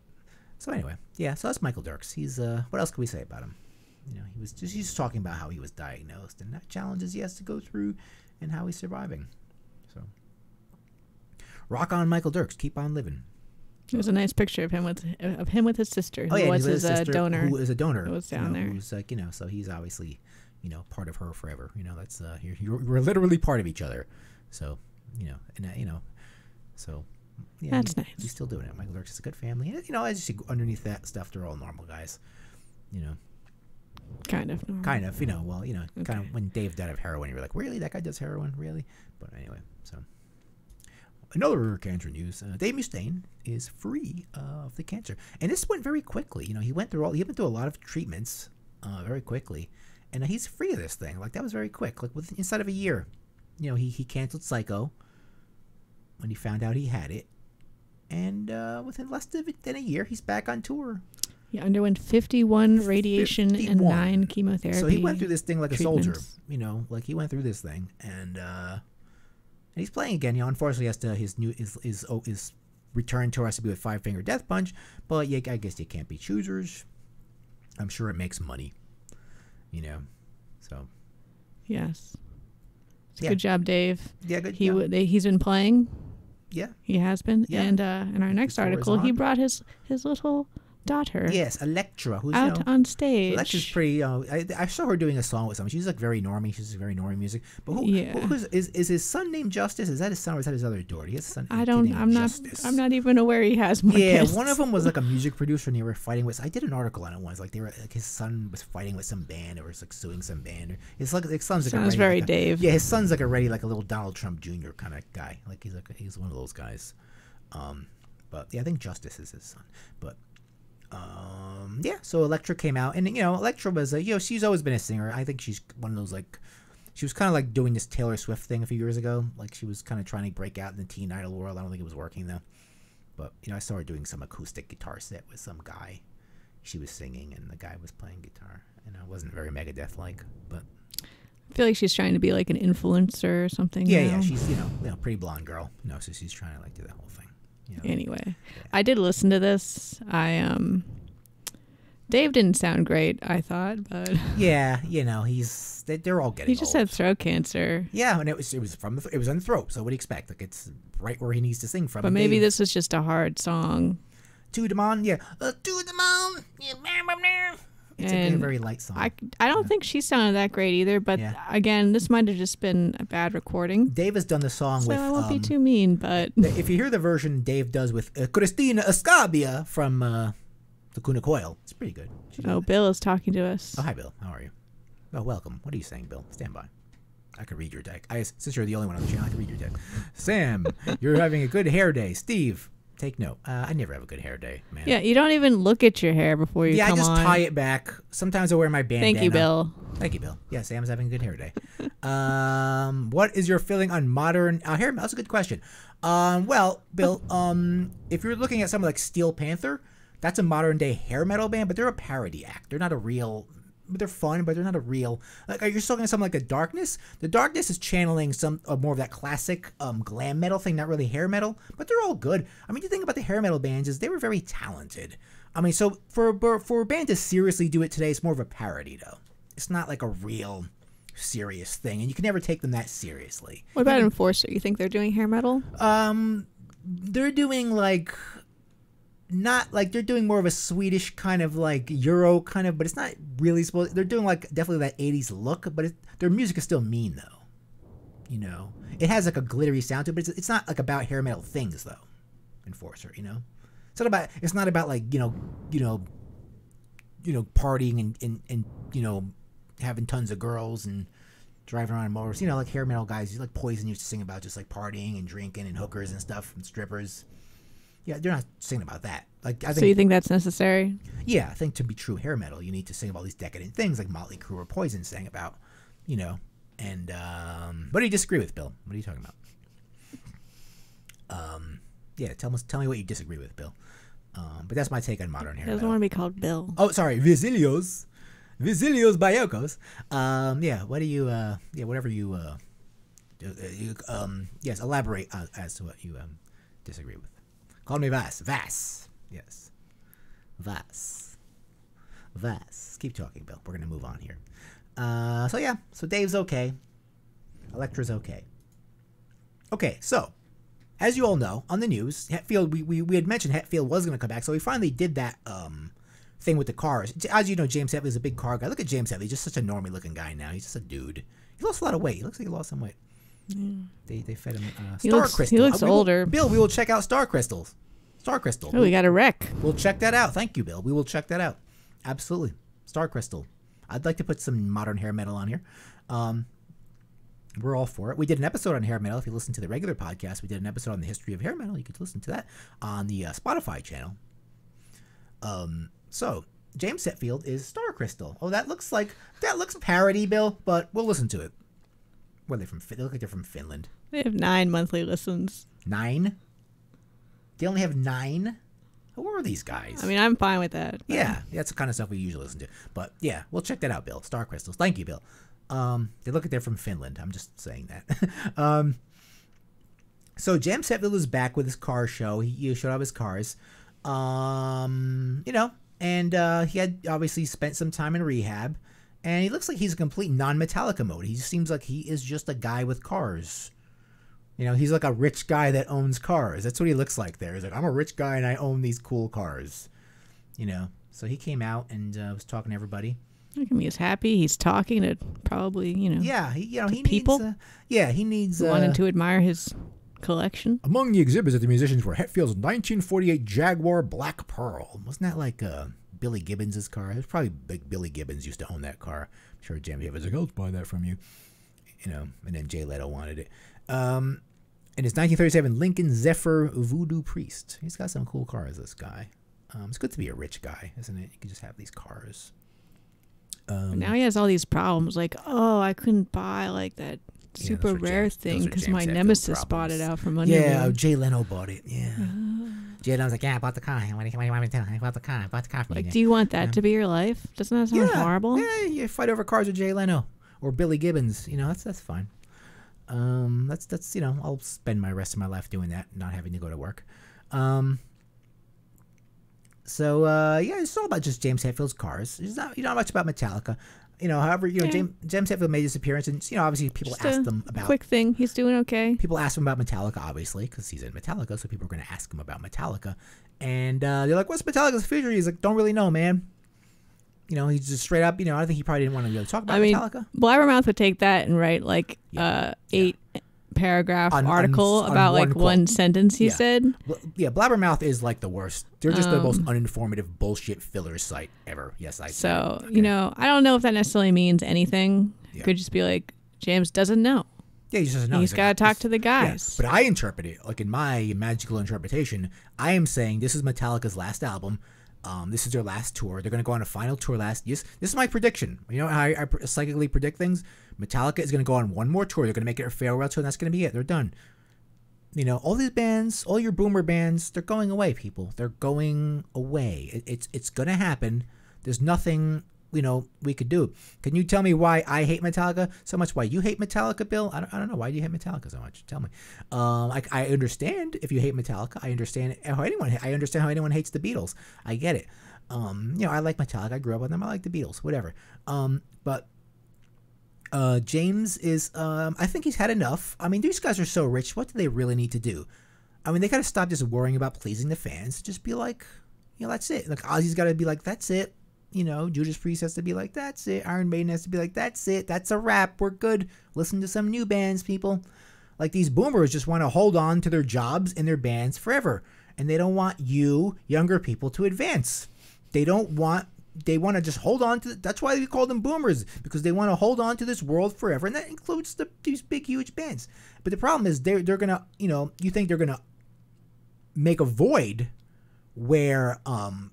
so anyway, yeah. So that's Michael Dirks. He's what else can we say about him? He's just talking about how he was diagnosed and that challenges he has to go through and how he's surviving. So rock on, Michael Dirks. Keep on living. There's a nice picture of him with his sister, who was his donor. Who is a donor? Who was down there. Who's like so he's obviously part of her forever. That's we're literally part of each other. So so yeah, that's nice. He's still doing it. Michael Dirks is a good family. And, as you see underneath that stuff, they're all normal guys. Kind of normal. Kind of. Kind of when Dave died of heroin, you were like, really? That guy does heroin? Really? But anyway, so. Another cancer news. Dave Mustaine is free of the cancer, and this went very quickly. He went through a lot of treatments very quickly, and he's free of this thing. Like that was very quick. Like inside of a year, he canceled Psycho when he found out he had it, and within less than a year, he's back on tour. He underwent 51 radiation and 9 chemotherapy. So he went through this thing like treatments. a soldier. Like he went through this thing, and he's playing again. Unfortunately, his return tour has to be with Five Finger Death Punch. But yeah, I guess you can't be choosers. I'm sure it makes money. So. Yes. Good job, Dave. Yeah, good. He's been playing. Yeah. He has been. Yeah. And in our next article, he brought his little daughter. Yes, Electra, who's out on stage. Electra's pretty. I saw her doing a song with someone. She's like very normie. She's very normie music. But is his son named Justice? Is that his son or is that his other daughter? He has a son. I'm not even aware he has more kids. One of them was like a music producer, and they were fighting with. I did an article on it once. Like his son was fighting with some band, or was like suing some band. Or his son's like sounds very Dave. Yeah, his son's like a little Donald Trump Jr. kind of guy. Like he's one of those guys. But yeah, I think Justice is his son. But. Yeah, so Electra came out, and Electra was she's always been a singer. I think she's one of those she was kind of like doing this Taylor Swift thing a few years ago. Like she was kind of trying to break out in the teen idol world. I don't think it was working though. But I saw her doing some acoustic guitar set with some guy. She was singing, and the guy was playing guitar, and it wasn't very Megadeth like, but. I feel like she's trying to be like an influencer or something. Yeah, she's pretty blonde girl. So she's trying to do that whole thing. Anyway, I did listen to this. Dave didn't sound great, I thought, but yeah, they're all getting. He just had throat cancer. Yeah, and it was on the throat. So what do you expect? Like it's right where he needs to sing from. But maybe this was just a hard song. To the Mon, yeah, to the Mon, yeah, it's a very light song. I don't think she sounded that great either. But again, this might have just been a bad recording. Dave has done the song with. I won't be too mean, but if you hear the version Dave does with Christina Escabia from the Kuna Coil, it's pretty good. Bill is talking to us. Oh, hi, Bill. How are you? Oh, welcome. What are you saying, Bill? Stand by. I can read your deck. Since you're the only one on the channel, I can read your deck. Sam, you're having a good hair day. Steve, take note. I never have a good hair day, man. Yeah, you don't even look at your hair before you come on. Yeah, I just tie it back. Sometimes I wear my bandana. Thank you, Bill. Thank you, Bill. Yeah, Sam's having a good hair day. What is your feeling on modern hair? That's a good question. Well, Bill, if you're looking at something like Steel Panther, that's a modern day hair metal band, but they're a parody act. They're not a real they're fun, but they're not a real. Like you're talking to something like the Darkness. The Darkness is channeling some more of that classic glam metal thing, not really hair metal, but they're all good. I mean, you think about the hair metal bands is they were very talented. I mean, so for a band to seriously do it today, it's more of a parody though. It's not like a real serious thing, and you can never take them that seriously. What about Enforcer? You think they're doing hair metal? They're doing like. Not like they're doing more of a Swedish kind of like Euro kind of, but it's not really supposed. They're doing like definitely that 80s look, but their music is still mean though. You know, it has like a glittery sound to it, but it's not like about hair metal things though. Enforcer, you know, it's not about like partying and having tons of girls and driving around motors. You know, like hair metal guys, like Poison used to sing about just like partying and drinking and hookers and stuff and strippers. Yeah, they're not singing about that. Like, I think. So you think that's necessary? Yeah, I think to be true hair metal, you need to sing about these decadent things like Motley Crue or Poison sang about, you know. And what do you disagree with, Bill? What are you talking about? Yeah, tell me what you disagree with, Bill. But that's my take on modern hair metal. He doesn't want to be called Bill. Oh, sorry, Vasilios Bayokos. Yeah, what do you? Yeah, whatever you. Yes, elaborate as to what you disagree with. Call me Vas. Yes. Vas. Keep talking, Bill. We're going to move on here. So Dave's okay. Electra's okay. Okay, so, as you all know, on the news, Hetfield, we had mentioned Hetfield was going to come back, so we finally did that thing with the cars. As you know, James Hetfield is a big car guy. Look at James Hetfield. He's just such a normie-looking guy now. He's just a dude. He lost a lot of weight. He looks like he lost some weight. They fed him Star Crystal. He looks older. Bill, we will check out Star Crystal. Oh, we got a wreck. We'll check that out. Thank you, Bill. We will check that out. Absolutely. Star Crystal. I'd like to put some modern hair metal on here. We're all for it. We did an episode on hair metal. If you listen to the regular podcast, we did an episode on the history of hair metal. You could listen to that on the Spotify channel. So James Hetfield is Star Crystal. Oh, that looks parody, Bill, but we'll listen to it. Where are they from? They look like they're from Finland. They have 9 monthly listens. 9? They only have 9? Who are these guys? I mean, I'm fine with that. Yeah, that's the kind of stuff we usually listen to. But yeah, we'll check that out, Bill. Star Crystals. Thank you, Bill. They look like they're from Finland. I'm just saying that. So James Hetfield is back with his car show. He showed off his cars. And he had obviously spent some time in rehab. And he looks like he's a complete non-Metallica mode. He just seems like he is just a guy with cars. You know, he's like a rich guy that owns cars. That's what he looks like there. He's like, I'm a rich guy and I own these cool cars. You know, so he came out and was talking to everybody. Look at him. He's happy. He's talking to probably, Yeah, he people. He needs wanted to admire his collection. Among the exhibits at the musicians were Hetfield's 1948 Jaguar Black Pearl. Wasn't that like Billy Gibbons' car? It was probably Billy Gibbons used to own that car. I'm sure Jim was like, I'll buy that from you. You know, and then Jay Leto wanted it. And his 1937 Lincoln Zephyr Voodoo Priest. He's got some cool cars, this guy. It's good to be a rich guy, isn't it? You can just have these cars. But now he has all these problems. Like, I couldn't buy like that super rare thing because my nemesis bought it out from under me. Yeah, Jay Leno bought it. Yeah. Jay Leno's like, I bought the car. What do you want me to do? I bought the car. Like, do you want that to be your life? Doesn't that sound horrible? Yeah, you fight over cars with Jay Leno or Billy Gibbons. You know, that's fine. That's I'll spend my rest of my life doing that, not having to go to work. It's all about just James Hetfield's cars. It's not much about Metallica. However, James Hetfield made his appearance, and obviously people asked him about quick thing. He's doing okay. People asked him about Metallica, obviously, because he's in Metallica, so people are going to ask him about Metallica, and they're like, "What's Metallica's future?" He's like, "Don't really know, man." He's just straight up. I think he probably didn't want to really talk about Metallica. Blabbermouth would take that and write like 8-paragraph article about one sentence he said. Yeah, Blabbermouth is like the worst. They're just the most uninformative bullshit filler site ever. Yes, I. So I don't know if that necessarily means anything. Yeah. It could just be like James doesn't know. Yeah, he just doesn't know. He's got to talk to the guys. Yeah, but I interpret it like in my magical interpretation. I am saying this is Metallica's last album. This is their last tour. They're going to go on a final tour this is my prediction. You know how I psychically predict things? Metallica is going to go on one more tour. They're going to make it a farewell tour, and that's going to be it. They're done. All these bands, all your boomer bands, they're going away, people. They're going away. It's going to happen. There's nothing. we could do. Can you tell me why I hate Metallica so much? Why you hate Metallica, Bill? I don't know. Why do you hate Metallica so much? Tell me. I understand if you hate Metallica. I understand how anyone hates the Beatles. I get it. I like Metallica. I grew up with them. I like the Beatles. Whatever. But James is. I think he's had enough. I mean, these guys are so rich. What do they really need to do? I mean, they gotta stop just worrying about pleasing the fans. Just be like, that's it. Like Ozzy's gotta be like, that's it. Judas Priest has to be like, that's it. Iron Maiden has to be like, that's it. That's a wrap. We're good. Listen to some new bands, people. Like, these boomers just want to hold on to their jobs and their bands forever. And they don't want you, younger people, to advance. They want to just hold on to, that's why we call them boomers, because they want to hold on to this world forever. And that includes these big, huge bands. But the problem is they're going to, you think they're going to make a void where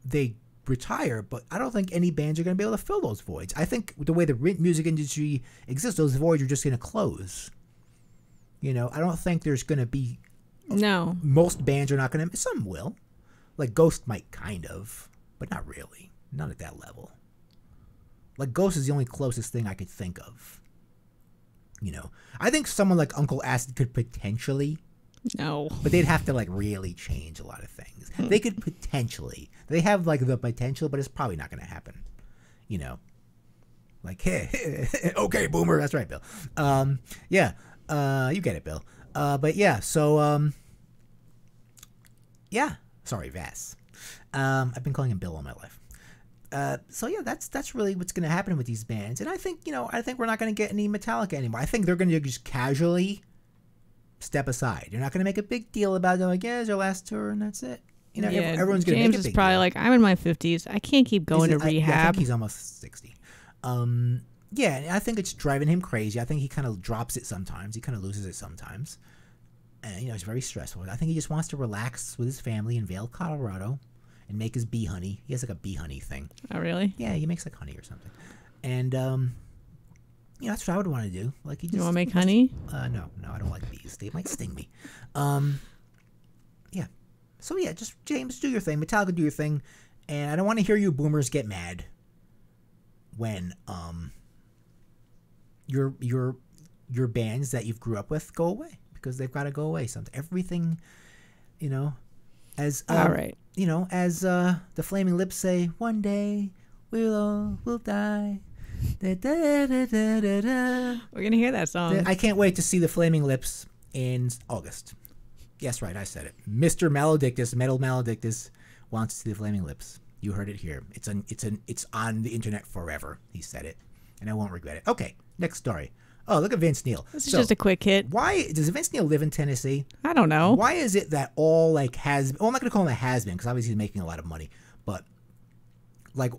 they retire, but I don't think any bands are going to be able to fill those voids. I think the way the music industry exists, those voids are just going to close. I don't think there's going to be... No. Most bands are not going to... Some will. Like Ghost might kind of, but not really. Not at that level. Like Ghost is the only closest thing I could think of. I think someone like Uncle Acid could potentially... No. But they'd have to really change a lot of things. They could potentially. They have the potential, but it's probably not going to happen. Like, hey, okay, boomer. That's right, Bill. Yeah. You get it, Bill. But yeah, so yeah. Sorry, Vass. I've been calling him Bill all my life. So yeah, that's really what's going to happen with these bands. And I think, we're not going to get any Metallica anymore. I think they're going to just casually step aside. You're not going to make a big deal about it. Like, yeah, it's your last tour and that's it. Everyone's going to make a big deal. James is probably like, I'm in my 50s. I can't keep going to rehab. I think he's almost 60. Yeah, I think it's driving him crazy. I think he kind of drops it sometimes. He kind of loses it sometimes. And, it's very stressful. I think he just wants to relax with his family in Vail, Colorado and make his bee honey. He has like a bee honey thing. Oh, really? Yeah, he makes like honey or something. And, that's what I would want to do. Like, you want to make honey? No, I don't like bees. They might sting me. Yeah. So yeah, just James, do your thing. Metallica, do your thing. And I don't want to hear you boomers get mad when your bands that you've grew up with go away, because they've got to go away. Everything, as all right. As the Flaming Lips say, one day we'll die. Da, da, da, da, da, da. We're gonna hear that song. I can't wait to see the Flaming Lips in August. Yes, right, I said it. Mr. Maledictus, Metal Maledictus, wants to see the Flaming Lips. You heard it here. It's on the internet forever. He said it, and I won't regret it. Okay, next story. Oh, look at Vince Neil. This is just a quick hit. Why does Vince Neil live in Tennessee? I don't know. Why is it that all I'm not going to call him a has-been, because obviously he's making a lot of money, but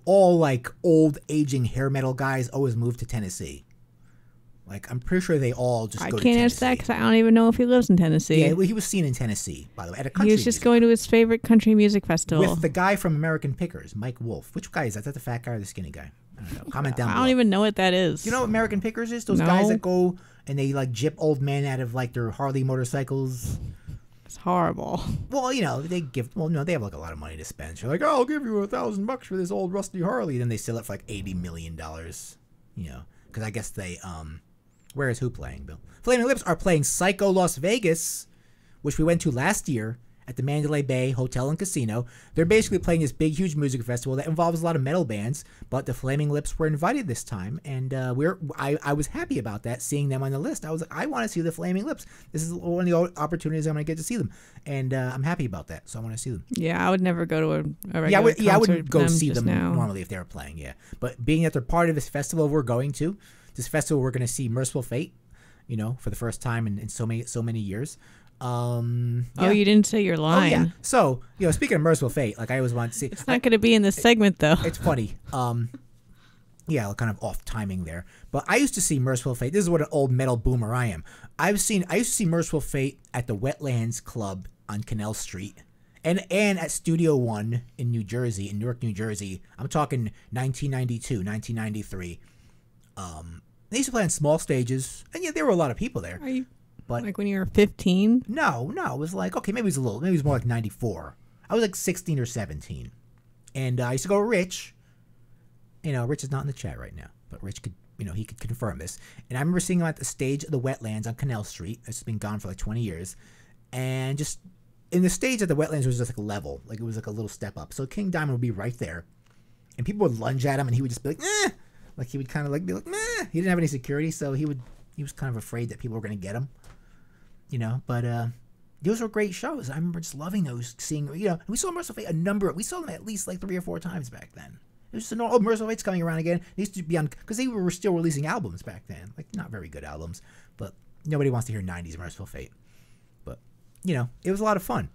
all old aging hair metal guys always move to Tennessee. I'm pretty sure they all just go to Tennessee. I can't answer that because I don't even know if he lives in Tennessee. Yeah, he was seen in Tennessee, by the way, at a country. He was just going to his favorite country music festival with the guy from American Pickers, Mike Wolf. Which guy is that? Is that the fat guy or the skinny guy? I don't know. Comment down below. I don't even know what that is. You know what American Pickers is? Those guys that go and they gyp old men out of their Harley motorcycles. It's horrible. Well, they have a lot of money to spend. So they're I'll give you $1,000 for this old rusty Harley. Then they sell it for $80 million. Because I guess they where is who playing, Bill? Flaming Lips are playing Psycho Las Vegas, which we went to last year at the Mandalay Bay Hotel and Casino. They're basically playing this big, huge music festival that involves a lot of metal bands, but the Flaming Lips were invited this time, and I was happy about that, seeing them on the list. I was like, I want to see the Flaming Lips. This is one of the opportunities I'm going to get to see them, and I'm happy about that, so I want to see them. Yeah, I would never go to a regular concert. I wouldn't go see them normally if they were playing, yeah. But being that they're part of this festival we're going to, this festival we're going to see Merciful Fate, for the first time in so many years. Yeah. Oh, you didn't say your line. Oh, yeah. So, speaking of Merciful Fate, I always want to see. It's not going to be in this segment, though. It's funny. Yeah, kind of off timing there. But I used to see Merciful Fate. This is what an old metal boomer I am. I used to see Merciful Fate at the Wetlands Club on Canal Street. And at Studio One in Newark, New Jersey. I'm talking 1992, 1993. They used to play on small stages. And yeah, there were a lot of people there. Are you... But when you were 15? No, it was okay, maybe it was more like 94. I was 16 or 17. And I used to go to Rich, Rich is not in the chat right now, but Rich could, he could confirm this. And I remember seeing him at the stage of the Wetlands on Canal Street. It's been gone for like 20 years. And just in the stage at the Wetlands was just like a level. Like it was like a little step up. So King Diamond would be right there. And people would lunge at him and he would just be like, eh. Like he would kind of like be like, meh. He didn't have any security, so he was kind of afraid that people were going to get him. But those were great shows. I remember just loving those, seeing, we saw Merciful Fate we saw them at least like 3 or 4 times back then. It was just Merciful Fate's coming around again. They used to be on, because they were still releasing albums back then. Like, not very good albums, but nobody wants to hear 90s Merciful Fate. But, it was a lot of fun.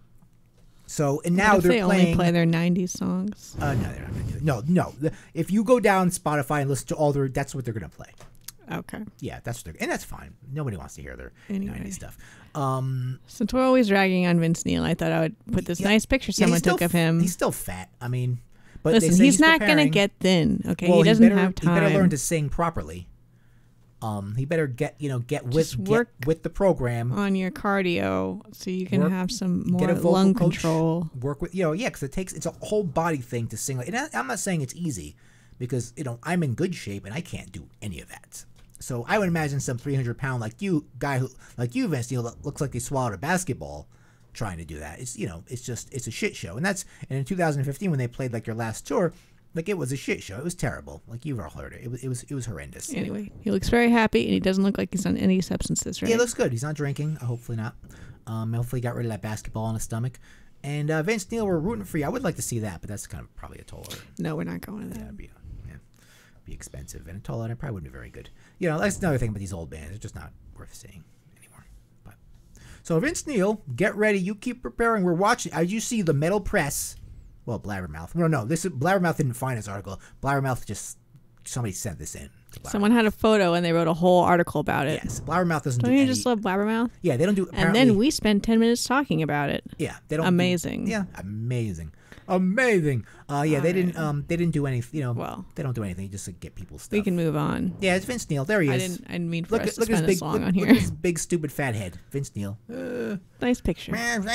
So, and now they're playing. Only play their 90s songs. No, they're not going to do it. No. If you go down Spotify and listen to all that's what they're going to play. Okay. Yeah, and that's fine. Nobody wants to hear their 90s stuff. Since we're always ragging on Vince Neil, I thought I would put this nice picture someone took of him. He's still fat. I mean, but listen, they say he's not going to get thin. Okay, well, he doesn't have time. He better learn to sing properly. He better get with the program on your cardio, so you can have some more lung control. Work with because it's a whole body thing to sing. And I'm not saying it's easy, because I'm in good shape and I can't do any of that. So I would imagine some 300-pound like you, Vince Neil, that looks like he swallowed a basketball, trying to do that. It's a shit show. And in 2015 when they played like your last tour, like it was a shit show. It was terrible. Like you've all heard it. It was horrendous. Anyway, he looks very happy and he doesn't look like he's on any substances, right? Yeah, he looks good. He's not drinking. Hopefully not. Hopefully he got rid of that basketball in his stomach. And Vince Neil, we're rooting for you. I would like to see that, but that's kind of probably a tall order. No, we're not going to that. Yeah, it'd be expensive, and a tall order probably wouldn't be very good. That's another thing about these old bands. It's just not worth seeing anymore. But so Vince Neil, get ready. You keep preparing. We're watching. As you see, the Metal Press. Well, Blabbermouth. No. Blabbermouth didn't find this article. Blabbermouth somebody sent this in. Someone had a photo and they wrote a whole article about it. Yes, Blabbermouth doesn't Don't you just love Blabbermouth? Yeah, they don't do. And then we spent 10 minutes talking about it. Yeah, they don't. Amazing. Amazing. They didn't do anything. Well, they don't do anything. Just to get people stuff. We can move on. Yeah, it's Vince Neil. There he is. I didn't mean for us to spend this long on here. Look at his big stupid fat head, Vince Neil. Nice picture. There's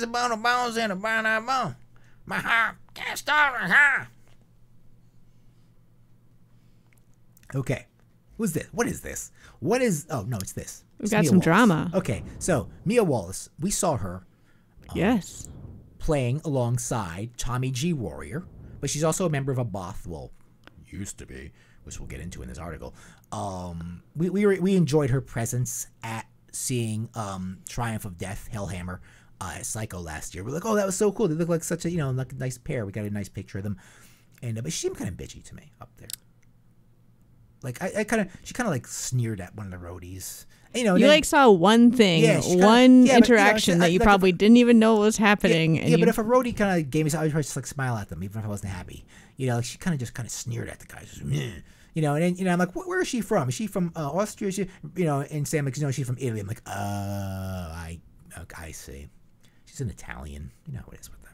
a bone of bones in a bone of bone. My heart can't stop it, huh? Okay. Who's this? What is this? What is... Oh, no, it's this. We've got some drama. Okay, so Mia Wallace, we saw her. Yes. Playing alongside Tommy G. Warrior, but she's also a member of Abbath. Well, used to be, which we'll get into in this article. We enjoyed her presence at seeing Triumph of Death, Hellhammer, Psycho last year. We're like, oh, that was so cool. They look like such a like a nice pair. We got a nice picture of them, and but she seemed kind of bitchy to me up there. Like she kind of like sneered at one of the roadies. You saw one thing, one interaction that you probably didn't even know was happening. Yeah, but if a roadie kind of gave me, I would just like smile at them, even if I wasn't happy. Like she kind of sneered at the guy. Just, and then I'm like, where is she from? Is she from Austria? Is she, and Sam, like, she's from Italy. I'm like, I see. She's an Italian. You know how it is with them.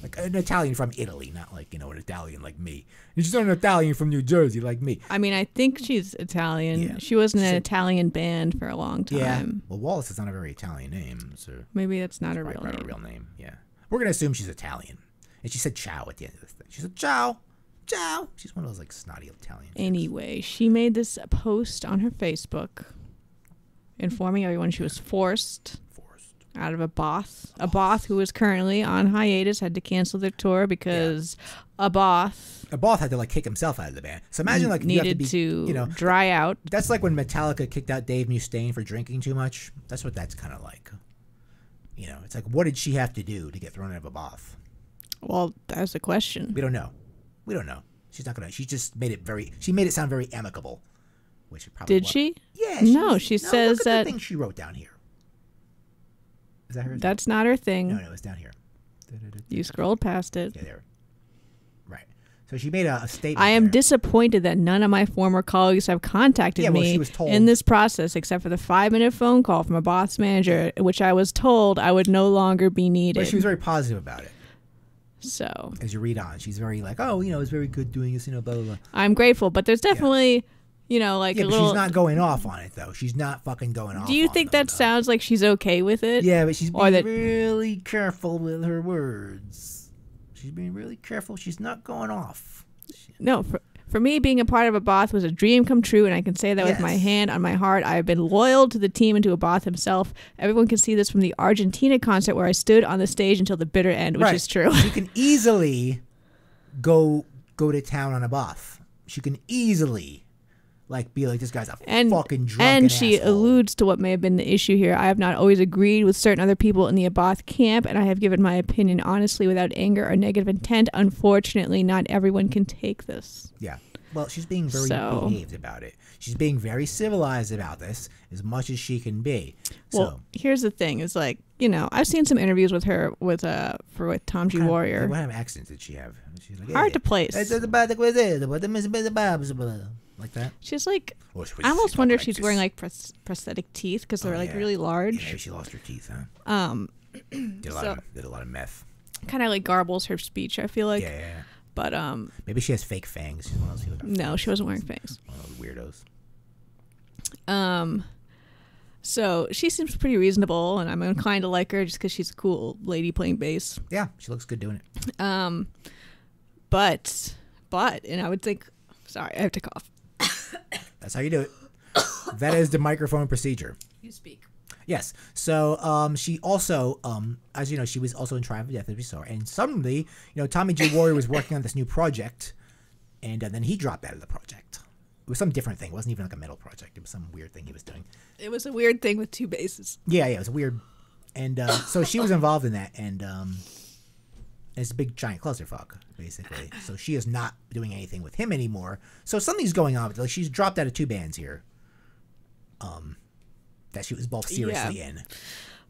Like an Italian from Italy, not like, an Italian like me. And she's not an Italian from New Jersey like me. I mean, I think she's Italian. Yeah. She was in an Italian band for a long time. Yeah. Well, Wallace is not a very Italian name, so maybe that's not her real name. Yeah. We're gonna assume she's Italian. And she said ciao at the end of this thing. She said ciao. Ciao. She's one of those like snotty Italians. Anyway, she made this post on her Facebook informing everyone she was forced out of Abbath. Abbath, who is currently on hiatus, had to cancel their tour because Abbath had to like kick himself out of the band. So imagine like needed you have to be, dry out. That's like when Metallica kicked out Dave Mustaine for drinking too much. That's what that's kind of like. It's like, what did she have to do to get thrown out of Abbath? Well, that's the question. We don't know. She's not gonna. She just made it sound very amicable, which it probably did. She? Yeah. No, she says look at that. The thing she wrote down here. Is that her? That's not her thing. No, it's down here. You scrolled past it. Yeah, there. Right. So she made a statement. I am disappointed that none of my former colleagues have contacted me in this process, except for the 5-minute phone call from a boss manager, which I was told I would no longer be needed. But she was very positive about it. So as you read on, she's very like, oh, it's very good doing this, blah, blah, blah. I'm grateful, but there's definitely, like a little. She's not going off on it though. She's not fucking going off. Do you think that sounds like she's okay with it? Yeah, but she's being really careful with her words. She's being really careful. She's not going off. No, for me, being a part of Abbath was a dream come true, and I can say that with my Yes. hand on my heart. I have been loyal to the team and to Abbath himself. Everyone can see this from the Argentina concert where I stood on the stage until the bitter end, which Right. is true. You can easily go to town on Abbath. She can easily be like, this guy's a fucking drunk and she asshole. alludes to what may have been the issue here. I have not always agreed with certain other people in the Abbath camp, and I have given my opinion honestly without anger or negative intent. Unfortunately, not everyone can take this. Yeah. Well, she's being very behaved about it. She's being very civilized about this as much as she can be. Well, here's the thing: is I've seen some interviews with her with Tom G. Warrior. What kind of accent did she have? She's like, Hard to place. Like that. She's like, I almost wonder if she's wearing prosthetic teeth because they're really large. Yeah, maybe she lost her teeth, huh? Did a lot of meth. Kind of like garbles her speech, I feel like. Yeah. But maybe she has fake fangs. She's one of those people that got no, fangs. she wasn't wearing fangs. One of those weirdos. So she seems pretty reasonable, and I'm inclined to like her just because she's a cool lady playing bass. Yeah, she looks good doing it. But and I would think, sorry, I have to cough. That's how you do it. That is the microphone procedure. You speak. Yes. So she also, as you know, she was also in Triumph of Death, as we saw. And suddenly, Tommy G. Warrior was working on this new project, and then he dropped out of the project. It was some different thing. It wasn't even like a metal project. It was some weird thing he was doing. It was a weird thing with two basses. Yeah, it was weird. And so she was involved in that, and it's a big giant clusterfuck, basically. So she is not doing anything with him anymore. So something's going on. She's dropped out of two bands here. That she was both seriously in.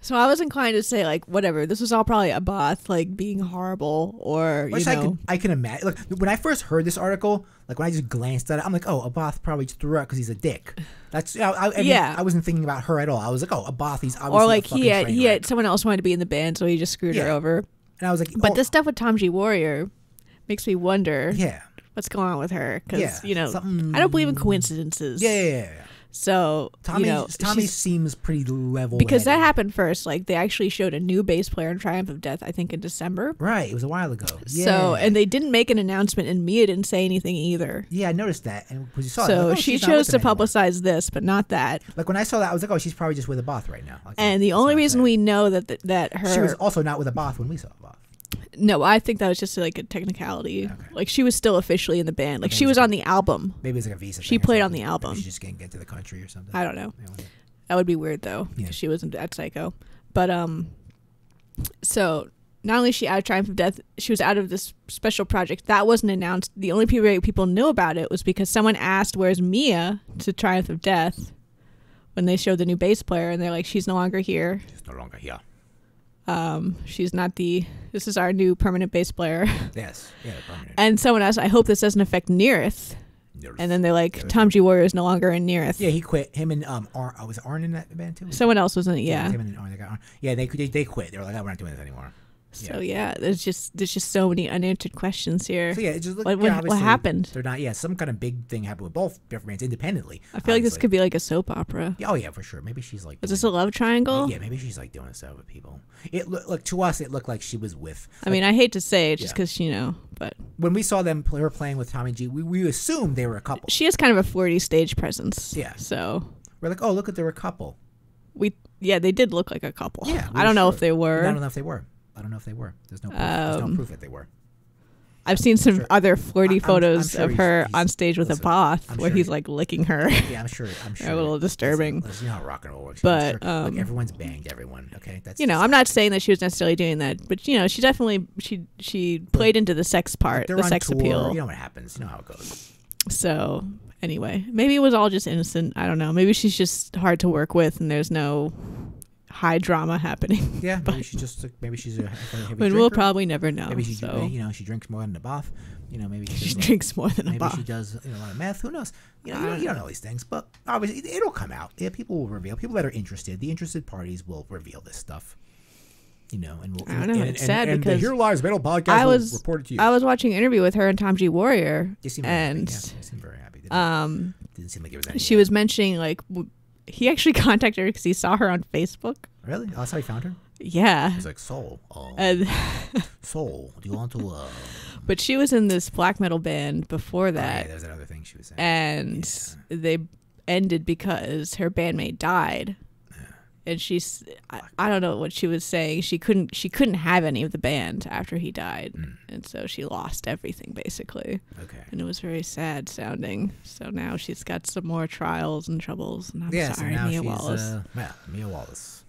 So I was inclined to say, whatever. This was all probably Abbath, being horrible, or, I can imagine. Look, when I first heard this article, when I just glanced at it, I'm like, oh, Abbath probably just threw out because he's a dick. That's, I wasn't thinking about her at all. I was like, oh, Abbath, he's obviously or he had someone else wanted to be in the band, so he just screwed her over. And I was like, but this stuff with Tom G. Warrior makes me wonder what's going on with her. Because, I don't believe in coincidences. Yeah. So, Tommy seems pretty level. Because that happened first. They actually showed a new bass player in Triumph of Death, I think, in December. Right. It was a while ago. Yeah. So, and they didn't make an announcement, and Mia didn't say anything either. Yeah, I noticed that. And you saw so she chose to publicize this, but not that. When I saw that, I was like, oh, she's probably just with Abbath right now. And the only reason we know that her... She was also not with Abbath when we saw Abbath. No, I think that was just a technicality. Okay. She was still officially in the band. She was on the album. Maybe it's a visa. She played on the album. Maybe she just can't get to the country or something. I don't know. That would be weird though, because she wasn't at Psycho. But so not only is she out of Triumph of Death, she was out of this special project that wasn't announced. The only people knew about it was because someone asked, "Where's Mia?" to Triumph of Death when they showed the new bass player, and they're like, "She's no longer here." She's no longer here. She's not this is our new permanent bass player. Yes. Yeah, permanent. And someone asked, I hope this doesn't affect Neareth. And then they're like, Tom G. Warrior is no longer in Neareth. Yeah, he quit. Him and was Arn in that band too? Someone else was in it, yeah. Him and Arn, they got Arn. Yeah, they quit. They were like, oh, we're not doing this anymore. So there's just so many unanswered questions here. So yeah, it's just what happened? They're not. Yeah, some kind of big thing happened with both different bands independently. I feel like this could be like a soap opera. Oh yeah, for sure. Maybe she's Is this a love triangle? Yeah, maybe she's doing stuff with people. It to us, it looked like she was with. I mean, I hate to say it, just because but when we saw them her playing with Tommy G, we assumed they were a couple. She has kind of a flirty stage presence. Yeah. So we're like, oh, look at they're a couple. They did look like a couple. Yeah. I don't know if they were. I don't know if they were. There's no proof. There's no proof that they were. I've seen some other flirty photos of her on stage with Abbath where he's licking her. Yeah, I'm sure. They're a little disturbing. Listen, you know how rock and roll works. But everyone's banged everyone. Okay, that's I'm not saying that she was necessarily doing that, but she definitely she played into the sex part, the sex appeal. You know what happens. You know how it goes. So anyway, maybe it was all just innocent. I don't know. Maybe she's just hard to work with, and there's no high drama happening. Yeah, maybe she's a heavy but drinker. We'll probably never know. Maybe she drinks more than Abbath. Maybe she drinks more than Abbath. Maybe she does a lot of meth. Who knows? You don't know these things, but obviously it'll come out. Yeah, people will reveal. People that are interested, the interested parties will reveal this stuff. And we'll. I don't know. It's sad because the Here Lies Metal podcast will report it to you. I was watching an interview with her and Tom G. Warrior, They seemed very happy. Didn't seem like it was anything. She was mentioning he actually contacted her because he saw her on Facebook. Really? Oh, that's how he found her? Yeah. He's like, Soul. And Soul, do you want to... but she was in this black metal band before that. yeah, there's that other thing she was saying. And they ended because her bandmate died. And she's, I don't know what she was saying. She couldn't have any of the band after he died. And so she lost everything, basically. Okay. And it was very sad sounding. So now she's got some more trials and troubles. And I'm sorry, so now Mia she's, Wallace. Mia Wallace.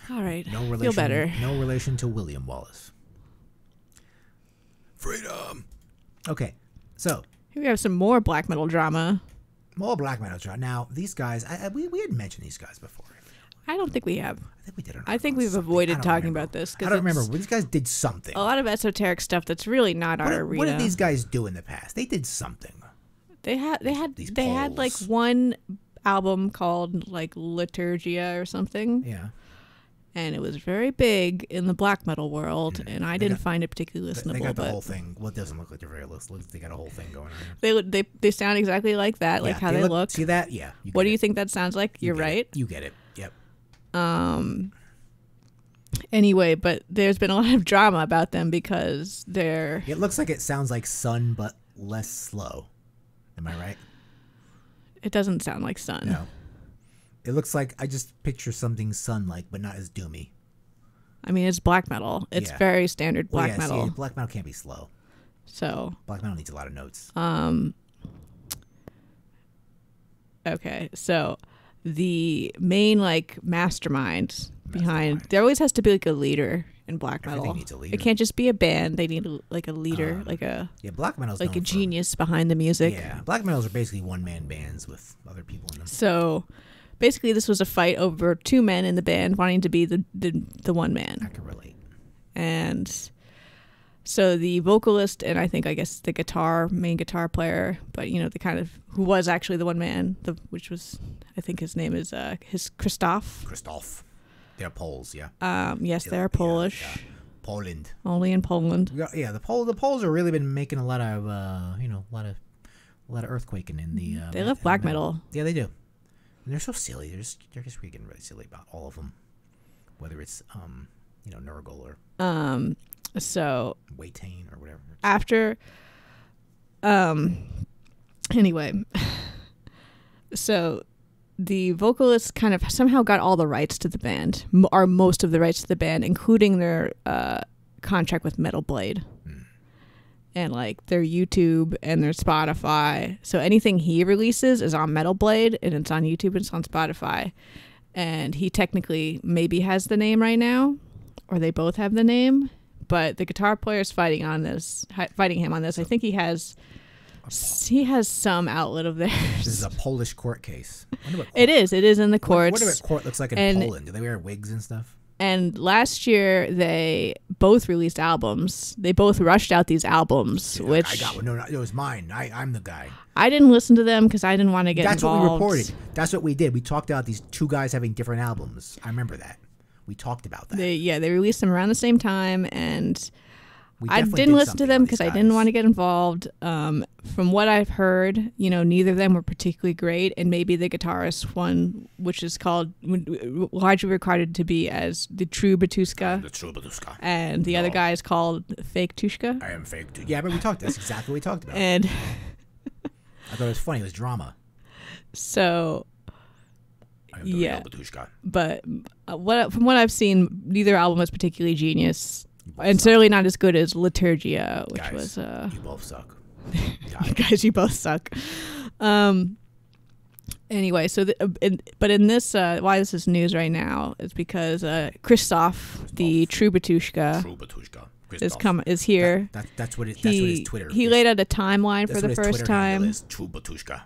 All right. No relation, Feel better. No relation to William Wallace. Freedom. Okay, so. Here we have some more black metal drama. More black metal drama. Now, these guys, we had mentioned these guys before. I don't think we have. I think we did. I think we've avoided talking about this. I don't remember. These guys did something. A lot of esoteric stuff that's really not our arena. What did these guys do in the past? They did something. They had like one album called like Liturgia or something. Yeah. And it was very big in the black metal world, and I didn't find it particularly listenable. They got the whole thing. Well, it doesn't look like they're very listenable. They got a whole thing going on. They sound exactly like that, like how they look. See that? Yeah. What do you think that sounds like? You're right. You get it. Yep. Anyway, but there's been a lot of drama about them because they're... It looks like it sounds like Sun, but less slow. Am I right? It doesn't sound like Sun. No. It looks like I just picture something Sun-like, but not as doomy. I mean, it's black metal. It's very standard black metal. See, black metal can't be slow. So... Black metal needs a lot of notes. Okay, so... The main like mastermind behind there always has to be like a leader in black metal. Everything needs a leader. It can't just be a band. They need like a leader, black metal's like a genius behind the music. Yeah, black metals are basically one-man bands with other people in them. So basically, this was a fight over two men in the band wanting to be the one man. I can relate. And so the vocalist and I guess the main guitar player, but you know the kind of who was actually the one man, which was I think his name is Christoph. Christoph. They're Poles, yeah. Yes, they're Polish. Yeah. Poland. Only in Poland. Yeah, the Poles have really been making a lot of a lot of earthquaking in the. They love black metal. Yeah, they do. And they're so silly. They're just getting really silly about all of them, whether it's Nurgle or so Waytain or whatever. After anyway, so the vocalist kind of somehow got all the rights to the band, or most of the rights to the band, including their contract with Metal Blade. And like their YouTube and their Spotify. So anything he releases is on Metal Blade, and it's on YouTube and it's on Spotify. And he technically maybe has the name right now, or they both have the name. But the guitar player is fighting him on this. I think he has some outlet of theirs. This is a Polish court case. It is in the courts. What what court looks like in Poland? Do they wear wigs and stuff? And last year they both released albums. They both rushed out these albums, which I got one. No, it was mine. I'm the guy. I didn't listen to them because I didn't want to get involved. That's what we reported. That's what we did. We talked about these two guys having different albums. I remember that. We talked about that. They released them around the same time, and I didn't listen to them because I didn't want to get involved. From what I've heard, neither of them were particularly great, and maybe the guitarist one, which is called largely recorded to be as the True Batushka. The True Batushka. And the other guy is called Fake Tushka. I am Fake Tushka. Yeah, but we talked. That's exactly what we talked about. And I thought it was funny. It was drama. So... Yeah, but from what I've seen, neither album was particularly genius, and certainly not as good as Liturgia, which was. You both suck. Guys, you both suck. Anyway, so but in this, why this is news right now is because Christoph, the True Batushka, is here. That's what his Twitter. He laid out a timeline for the first time. True Batushka.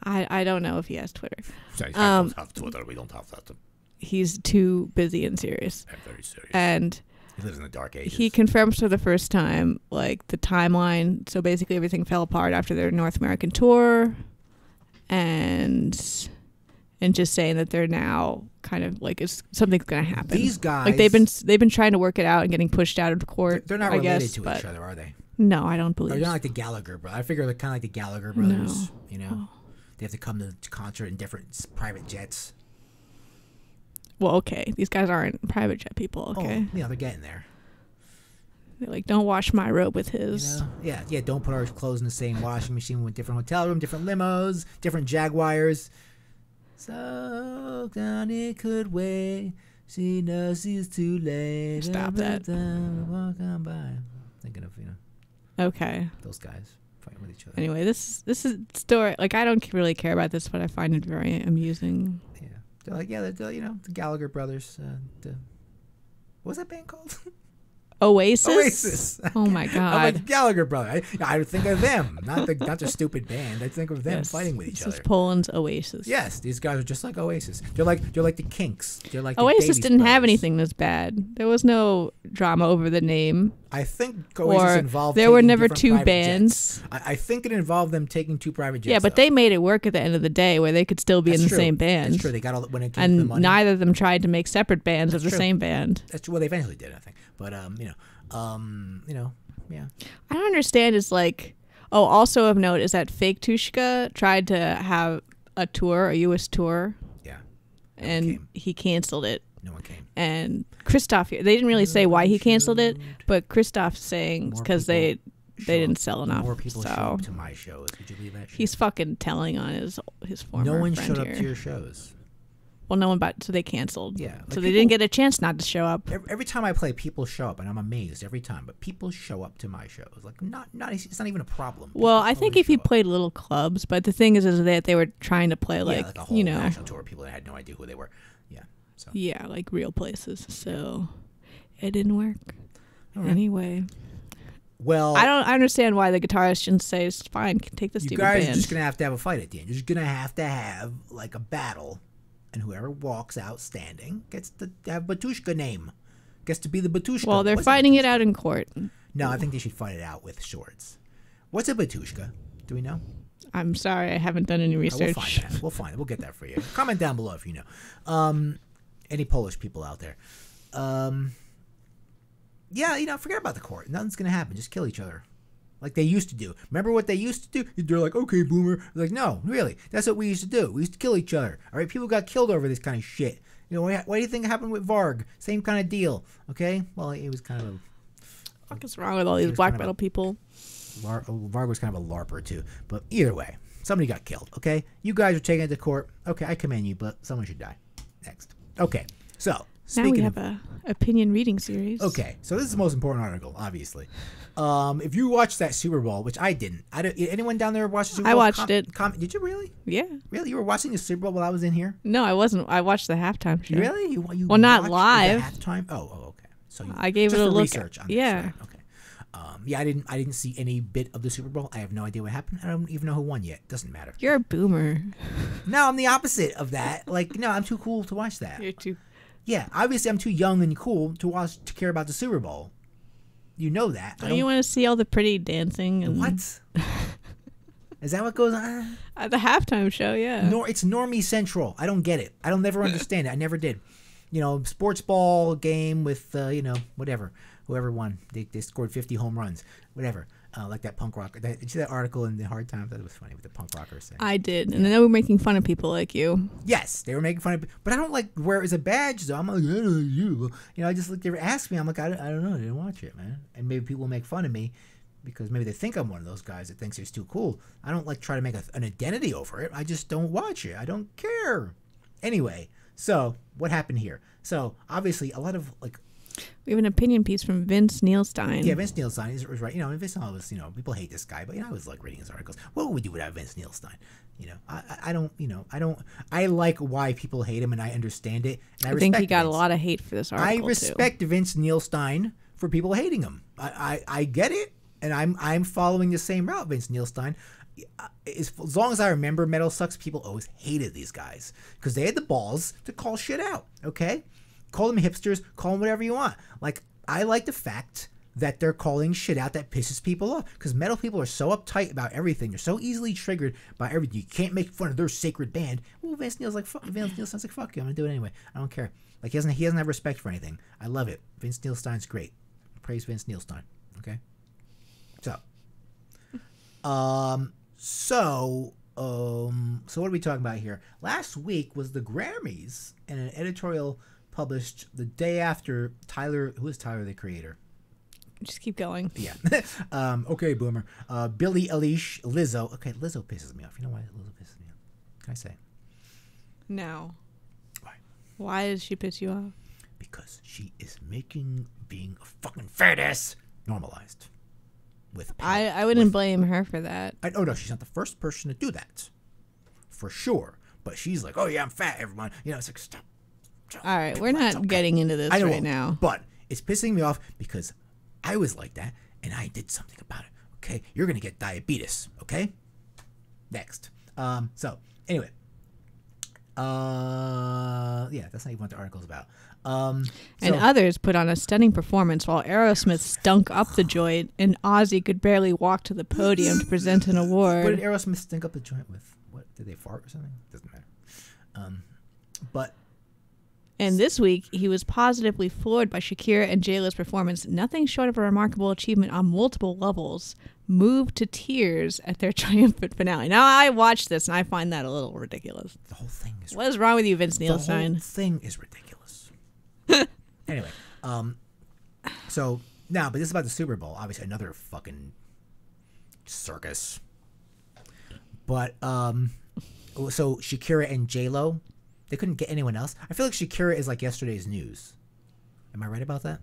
I don't know if he has Twitter. I don't have Twitter. We don't have that. He's too busy and serious. I'm very serious. And he lives in the dark ages. He confirms for the first time, like, the timeline. So basically everything fell apart after their North American tour. And just saying that they're now kind of like something's going to happen. These guys, like they've been trying to work it out and getting pushed out of the court. They're not related to each other, are they? No, I don't believe. They're not like the Gallagher brothers. I figure they're kind of like the Gallagher brothers. No. They have to come to the concert in different private jets. Well, okay. These guys aren't private jet people, okay? Oh, they're getting there. They're like, don't wash my robe with his. Yeah, don't put our clothes in the same washing machine with different hotel room, different limos, different Jaguars. So down it could wait. She knows it's too late. Stop that. Walk on by. Thinking of, Okay. those guys fighting with each other. Anyway, this is a story. Like, I don't really care about this, but I find it very amusing. Yeah. They're like, the Gallagher brothers. What was that band called? Oasis? Oh my God. I'm like Gallagher brother. I would think of them, not the stupid band. I think of them fighting with each this other. is Poland's Oasis. Yes, these guys are just like Oasis. They're like the Kinks. They're like the Oasis Davies didn't have brothers. anything this bad. There was no drama over the name. I think Oasis involved. There were taking never different two private bands. jets. I think it involved them taking 2 private jets. Yeah, but they made it work at the end of the day, where they could still be That's in the true. same band. That's true. They got all when it came to the And money. neither of them tried to make separate bands of the true. same band. That's true. Well, they eventually did, I think. But yeah. I don't understand. Is like, also of note is that Fake Tushka tried to have a U.S. tour, Yeah. and he canceled it. No one came. And Christoph, they didn't really say why he canceled it, but Christoph's saying because they didn't sell enough. More people so show up to my shows. Would you believe that shit? he's fucking telling on his former No one friend showed up here. to your shows. Well, no one, so they canceled. Yeah, like so they didn't get a chance not to show up. Every time I play, people show up, and I'm amazed every time. But people show up to my shows. Like, it's not even a problem. Well, People I think always if you show up. played little clubs, but the thing is that they were trying to play like a whole national tour, people that had no idea who they were. Yeah. So. Yeah, like real places. So it didn't work. All right. Anyway. Well, I understand why the guitarist shouldn't say it's fine, take the stupid you guys band. are just gonna have to have a fight at the end. You're just gonna have to have like a battle, and whoever walks out standing gets to have Batushka name, gets to be the Batushka. Well, they're What's fighting a it out in court. No, I think they should fight it out with swords. What's a Batushka? Do we know? I'm sorry, I haven't done any research. We'll find that. We'll find it. We'll get that for you. Comment down below if you know. Any Polish people out there? Yeah, forget about the court. Nothing's gonna happen. Just kill each other, like they used to do. Remember what they used to do? They're like, okay, boomer. They're like, no, really, that's what we used to do. We used to kill each other. All right, people got killed over this kind of shit. What do you think happened with Varg? Same kind of deal. Okay, well, it was kind of. What is wrong with all these black metal people? Varg was kind of a LARPer too, but either way, somebody got killed. Okay, you guys are taking it to court. Okay, I commend you, but someone should die. Next. Okay, so. Now we have a opinion reading series. Okay, so this is the most important article, obviously. If you watched that Super Bowl, which I didn't, anyone down there watch the Super Bowl? I watched it. Did you really? Yeah. Really? You were watching the Super Bowl while I was in here? No, I wasn't. I watched the halftime show. Really? You well, not watched live. The halftime? Oh, okay. So I gave just it a for look. Research on this, Yeah. right? Okay. Yeah, I didn't see any bit of the Super Bowl. I have no idea what happened. I don't even know who won yet. Doesn't matter. You're a boomer. No, I'm the opposite of that. Like, no, I'm too cool to watch that. You're too. Yeah, obviously I'm too young and cool to care about the Super Bowl. You know that. Don't you want to see all the pretty dancing? And What? Is that what goes on? At the halftime show, yeah. It's normie central. I don't get it. I don't never understand it. I never did. Sports ball game with whatever. Whoever won, they scored 50 home runs. Whatever. Like that punk rocker. Did you see that article in the Hard Times? That was funny with the punk rockers saying. I did, and then they were making fun of people like you. Yes, they were making fun of. But I don't like wear it as a badge. So I'm like, you. I just like they asked me. I'm like, I don't know. I didn't watch it, man. And maybe people make fun of me because maybe they think I'm one of those guys that thinks it's too cool. I don't like try to make an identity over it. I just don't watch it. I don't care. Anyway, so what happened here? So obviously a lot of like. We have an opinion piece from Vince Neilstein. Yeah, Vince Neilstein is right. Vince Neilstein was, people hate this guy, but I was like reading his articles. What would we do without Vince Neilstein? I like why people hate him, and I understand it. And I think he got a lot of hate for this article. I respect Vince Neilstein for people hating him. I get it, and I'm following the same route. Vince Neilstein. As long as I remember, Metal Sucks, people always hated these guys because they had the balls to call shit out. Okay. Call them hipsters, call them whatever you want. Like, I like the fact that they're calling shit out that pisses people off. Because metal people are so uptight about everything. They're so easily triggered by everything. You can't make fun of their sacred band. Well, Vince Neil's like, fuck. Vince Neil sounds like, fuck you. I'm going to do it anyway. I don't care. Like, he doesn't have respect for anything. I love it. Vince Neilstein's great. Praise Vince Neilstein. Okay? So what are we talking about here? Last week was the Grammys, and an editorial published the day after Tyler. Who is Tyler, the creator? Just keep going. Yeah. Okay, boomer. Billie Eilish, Lizzo. Okay, Lizzo pisses me off. You know why Lizzo pisses me off? Can I say? No. Why? Why does she piss you off? Because she is making being a fucking fat ass normalized. I wouldn't blame her for that. Oh no, she's not the first person to do that, for sure. But she's like, oh yeah, I'm fat, everyone. You know, it's like stop. All right, we're not getting into this right now. But it's pissing me off because I was like that, and I did something about it. Okay, you're gonna get diabetes. Okay, next. So anyway, yeah, that's not even what the article's about. And others put on a stunning performance while Aerosmith stunk up the joint, and Ozzy could barely walk to the podium to present an award. What did Aerosmith stink up the joint with? What did they fart or something? Doesn't matter. And this week, he was positively floored by Shakira and J-Lo's performance. Nothing short of a remarkable achievement on multiple levels. Moved to tears at their triumphant finale. Now, I watched this, and I find that a little ridiculous. The whole thing is. What is wrong with you, Vince Neilstein? The whole thing is ridiculous. Anyway, so now, but this is about the Super Bowl. Obviously, another fucking circus. But so Shakira and J-Lo. They couldn't get anyone else. I feel like Shakira is like yesterday's news. Am I right about that?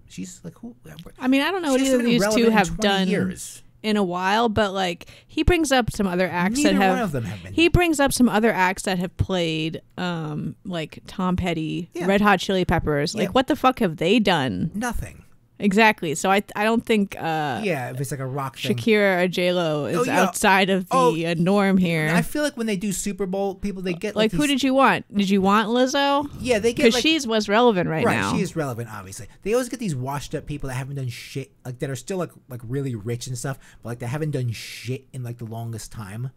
She's like who? I mean, I don't know what either of these two have done in a while, but like he brings up some other acts Neither that have. One of them have been. He brings up some other acts that have played, like Tom Petty, Red Hot Chili Peppers. Like, what the fuck have they done? Nothing. Exactly. So I don't think if it's like a rock thing. Shakira or J-Lo is outside of the norm here. I feel like when they do Super Bowl, people they get like who did you want? Did you want Lizzo? Yeah, they get because she's what's relevant right now. Right, she is relevant, obviously. They always get these washed up people that haven't done shit, like that are still like really rich and stuff, but like they haven't done shit in like the longest time.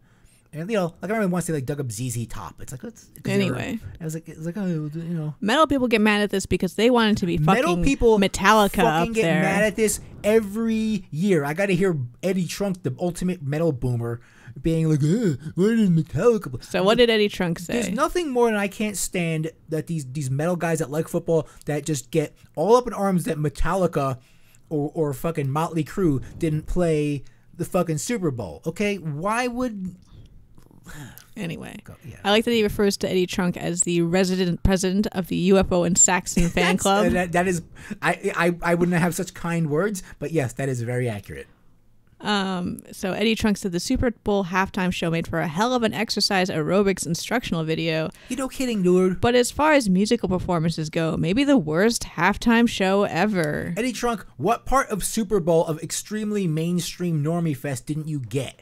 And like I remember once they like dug up ZZ Top. It's like anyway. I was like oh Metal people get mad at this because they wanted to be fucking Metal people Metallica fucking up get there. mad at this every year. I got to hear Eddie Trunk, the ultimate metal boomer, being like, "What is Metallica?" So what did Eddie Trunk say? There's nothing more than I can't stand that these metal guys that like football that just get all up in arms that Metallica or fucking Motley Crue didn't play the fucking Super Bowl. Okay, why would? Anyway, I like that he refers to Eddie Trunk as the resident president of the UFO and Saxon fan club. That is, I wouldn't have such kind words, but yes, that is very accurate. So Eddie Trunk said the Super Bowl halftime show made for a hell of an exercise aerobics instructional video. You no kidding, dude. But as far as musical performances go, maybe the worst halftime show ever. Eddie Trunk, what part of Super Bowl of extremely mainstream normie fest didn't you get?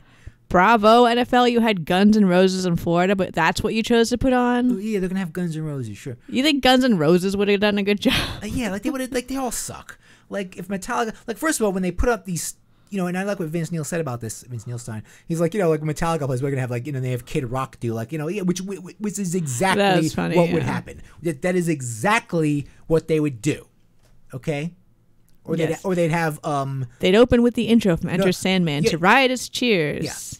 Bravo, NFL, you had Guns N' Roses in Florida, but that's what you chose to put on? Oh, yeah, they're going to have Guns N' Roses, sure. You think Guns N' Roses would have done a good job? Yeah, like they would have, like they all suck. Like if Metallica, like first of all, when they put up these, and I like what Vince Neil said about this, Vince Neilstein. He's like, like Metallica plays, we're going to have like, they have Kid Rock do like, which is exactly what would happen. That is exactly what they would do. Okay? Or they'd have they'd open with the intro from Enter Sandman to riotous cheers. Yeah.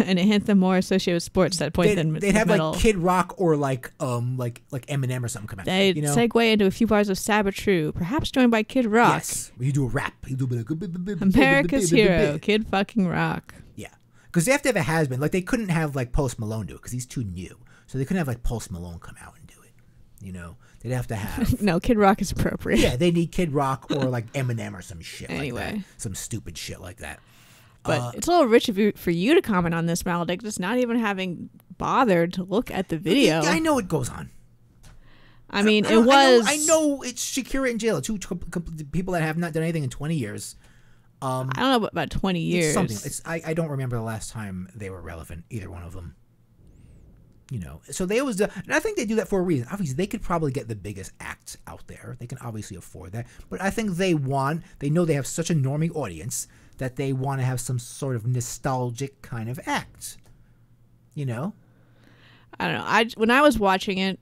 An anthem more associated with sports that point than they'd have metal. like Kid Rock or like Eminem or something come out. They'd segue into a few bars of Sabbath True, perhaps joined by Kid Rock. Yes, you do a rap. You do America's hero, Kid fucking Rock. Yeah, because they have to have a has-been. Like they couldn't have like Post Malone do it because he's too new. So they couldn't have like Post Malone come out and do it. They'd have to have. No, Kid Rock is appropriate. Yeah, they need Kid Rock or like Eminem or some shit like anyway. that. Some stupid shit like that. But it's a little rich for you to comment on this, Maledict, just not even having bothered to look at the video. I know it goes on. I mean, it was... I know it's Shakira and J-Lo, two people that have not done anything in 20 years. I don't know about 20 years. It's something. I don't remember the last time they were relevant, either one of them. So they always do, and I think they do that for a reason. Obviously, they could probably get the biggest acts out there. They can obviously afford that. But I think they know they have such a normie audience that they want to have some sort of nostalgic kind of act. I don't know. When I was watching it,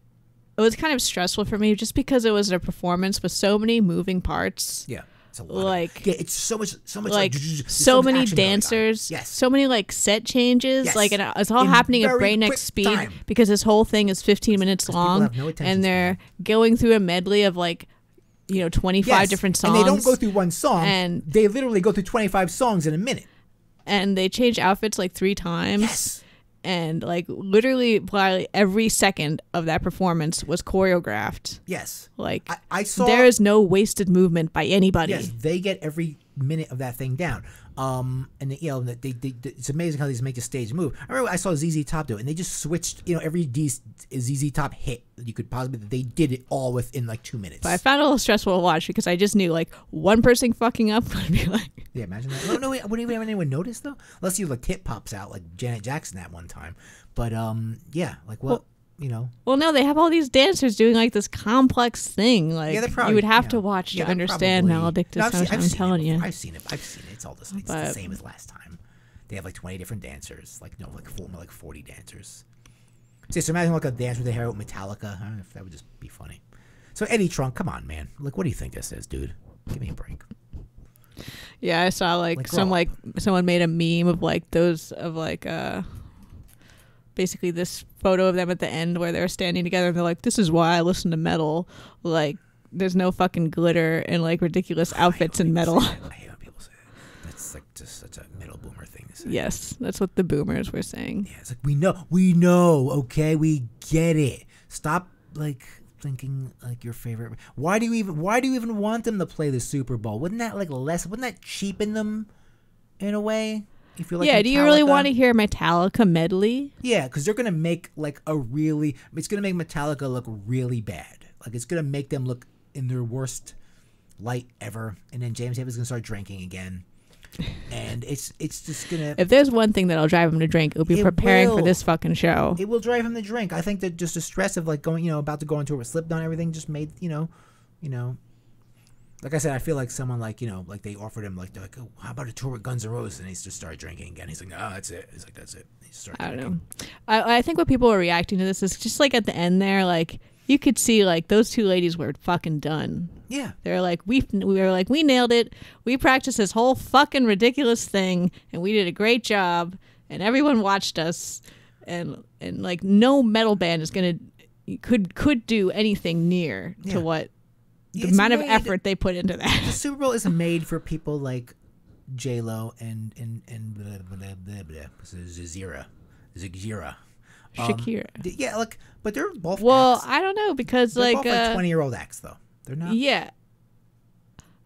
it was kind of stressful for me just because it was a performance with so many moving parts. Yeah. It's a lot. Like, yeah, it's so much. Like so many action going on. dancers. Yes. So many like set changes. Yes. Like, and it's all In happening at very breakneck quick speed time. because this whole thing is 15 minutes people long, have no attention and they're going through a medley of like, 25 Yes. different songs. And they don't go through one song. And they literally go through 25 songs in a minute. And they change outfits like 3 times. Yes. And like literally probably every second of that performance was choreographed. Yes. Like I saw there is no wasted movement by anybody. Yes, they get every minute of that thing down. And they it's amazing how these make the stage move. I remember I saw ZZ Top do it, and they just switched. Every ZZ Top hit that you could possibly. They did it all within like 2 minutes. But I found it a little stressful to watch because I just knew like one person fucking up would be like. Yeah, imagine that. No, wouldn't anyone notice though? Unless you like tip pops out like Janet Jackson that one time. But yeah, like well. Well, no, they have all these dancers doing like this complex thing. Like you would have to watch to understand Maledictus. I'm telling you, I've seen it. It's all the same. It's the same as last time. They have like 20 different dancers. Like 40 dancers. So imagine like a dance with the hair with Metallica. I don't know if that would just be funny. So Eddie Trunk, come on, man. Like, what do you think this is, dude? Give me a break. Yeah, I saw like someone made a meme of like those of like basically this photo of them at the end where they're standing together and they're like, this is why I listen to metal. Like, there's no fucking glitter and like ridiculous outfits in metal. I hate when people say that. That's like just such a middle boomer thing to say. Yes, that's what the boomers were saying. Yeah, it's like we know, okay, we get it. Stop like thinking like your favorite. Why do you even want them to play the Super Bowl? Wouldn't that cheapen them in a way? If you like do you really want to hear Metallica medley? Yeah, because they're gonna make like it's gonna make Metallica look really bad. Like it's gonna make them look in their worst light ever. And then James Hetfield's gonna start drinking again, and it's just gonna. If there's one thing that'll drive him to drink, it'll be preparing for this fucking show. It will drive him to drink. I think that just the stress of like going, about to go into a slip down, everything just made Like I said, I feel like someone like they offered him like oh, how about a tour with Guns N' Roses, and he just started drinking again. He's like, no, that's it. He's like, that's it. He started I don't drinking. know. I think what people are reacting to this is just like at the end there, like you could see like those 2 ladies were fucking done. Yeah, they're like we were like we nailed it. We practiced this whole fucking ridiculous thing, and we did a great job, and everyone watched us, and like no metal band is could do anything near to what. The amount of effort they put into that. The Super Bowl is made for people like J-Lo and blah, blah, blah, blah. Shakira. Yeah, like, but they're both. Well, acts. I don't know because they're like both 20-year-old acts though. They're not. Yeah.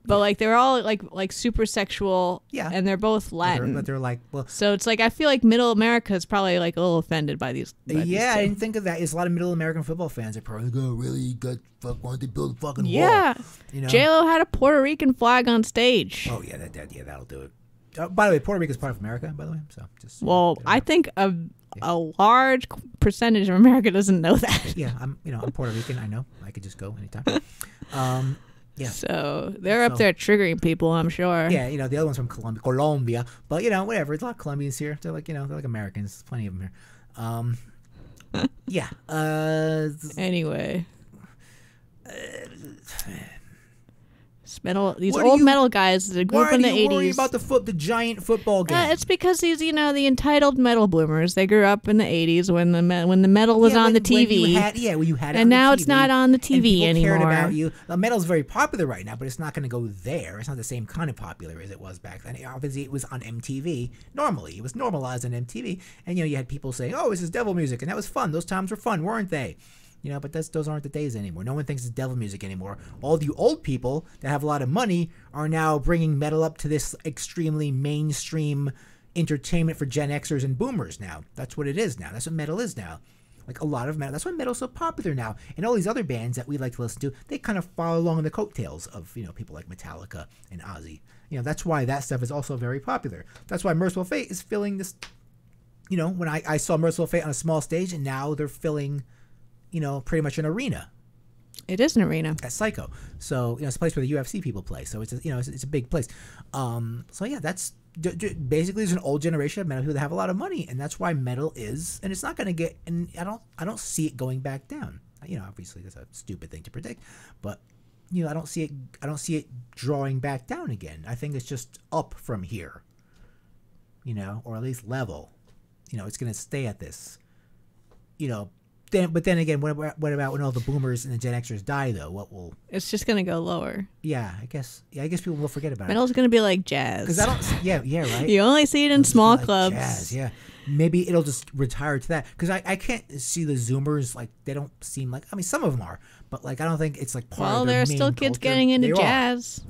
But like they're all like super sexual, and they're both Latin. But they're like, well, so it's like I feel like Middle America is probably like a little offended by these. I didn't think of that. There's a lot of Middle American football fans that probably go, really, God, why don't they build a fucking wall? Yeah, J-Lo had a Puerto Rican flag on stage. Oh yeah, that'll do it. By the way, Puerto Rico is part of America. By the way, so just. I think a large percentage of America doesn't know that. Yeah, I'm Puerto Rican. I know. I could just go anytime. Yeah. So they're up there triggering people, I'm sure. Yeah, the other one's from Colombia, but whatever. It's a lot of Colombians here. They're like, they're like Americans. There's plenty of them here. Yeah. Anyway. These old metal guys that grew up in the 80s. Why are you worried about the giant football game? It's because these, the entitled metal bloomers. They grew up in the 80s when the metal was on the TV. You had it and now it's not on the TV anymore. Cared about you. Metal's very popular right now, but it's not going to go there. It's not the same kind of popular as it was back then. Obviously, it was on MTV. Normally, it was normalized on MTV, and you had people saying, "Oh, this is devil music," and that was fun. Those times were fun, weren't they? But those aren't the days anymore. No one thinks it's devil music anymore. All the old people that have a lot of money are now bringing metal up to this extremely mainstream entertainment for Gen Xers and boomers now. That's what it is now. That's what metal is now. Like a lot of metal. That's why metal's so popular now. And all these other bands that we like to listen to, they kind of follow along the coattails of, people like Metallica and Ozzy. That's why that stuff is also very popular. That's why Merciful Fate is filling this, when I saw Merciful Fate on a small stage, and now they're filling pretty much an arena. It is an arena at Psycho. So it's a place where the UFC people play. So it's a big place. So yeah, that's basically there's an old generation of metal people that have a lot of money, and that's why metal is, and it's not going to get. And I don't see it going back down. Obviously that's a stupid thing to predict, but I don't see it drawing back down again. I think it's just up from here, or at least level. It's going to stay at this, But then again, what about when all the boomers and the Gen Xers die, though? What will? It's just gonna go lower. Yeah, I guess people will forget about Metal's gonna be like jazz. Because I don't. Yeah, right. You only see it in small clubs. Jazz, yeah. Maybe it'll just retire to that. Because I can't see the Zoomers, like, they don't seem like. I mean, some of them are, but like I don't think it's like part of their there are main still kids culture. getting into They jazz.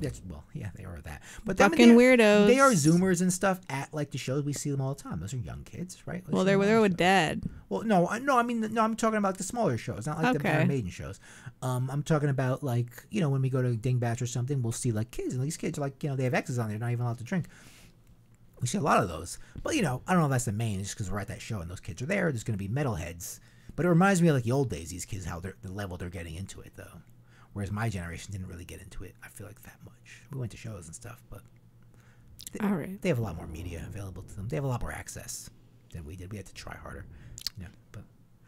Yeah, they are that. But Fucking weirdos. They are Zoomers and stuff at like the shows. We see them all the time. Those are young kids, right? Well, they're with Dad. Well, no. I mean, I'm talking about the smaller shows, not like the Iron Maiden shows. I'm talking about like when we go to Dingbatch or something, we'll see like kids, and these kids are like they have X's on there, not even allowed to drink. We see a lot of those, but I don't know if that's the main. It's because we're at that show and those kids are there. There's going to be metalheads, but it reminds me of like the old days. These kids, how the level they're getting into it though, whereas my generation didn't really get into it. I feel like that much. We went to shows and stuff, but all right, they have a lot more media available to them. They have a lot more access than we did. We had to try harder, but.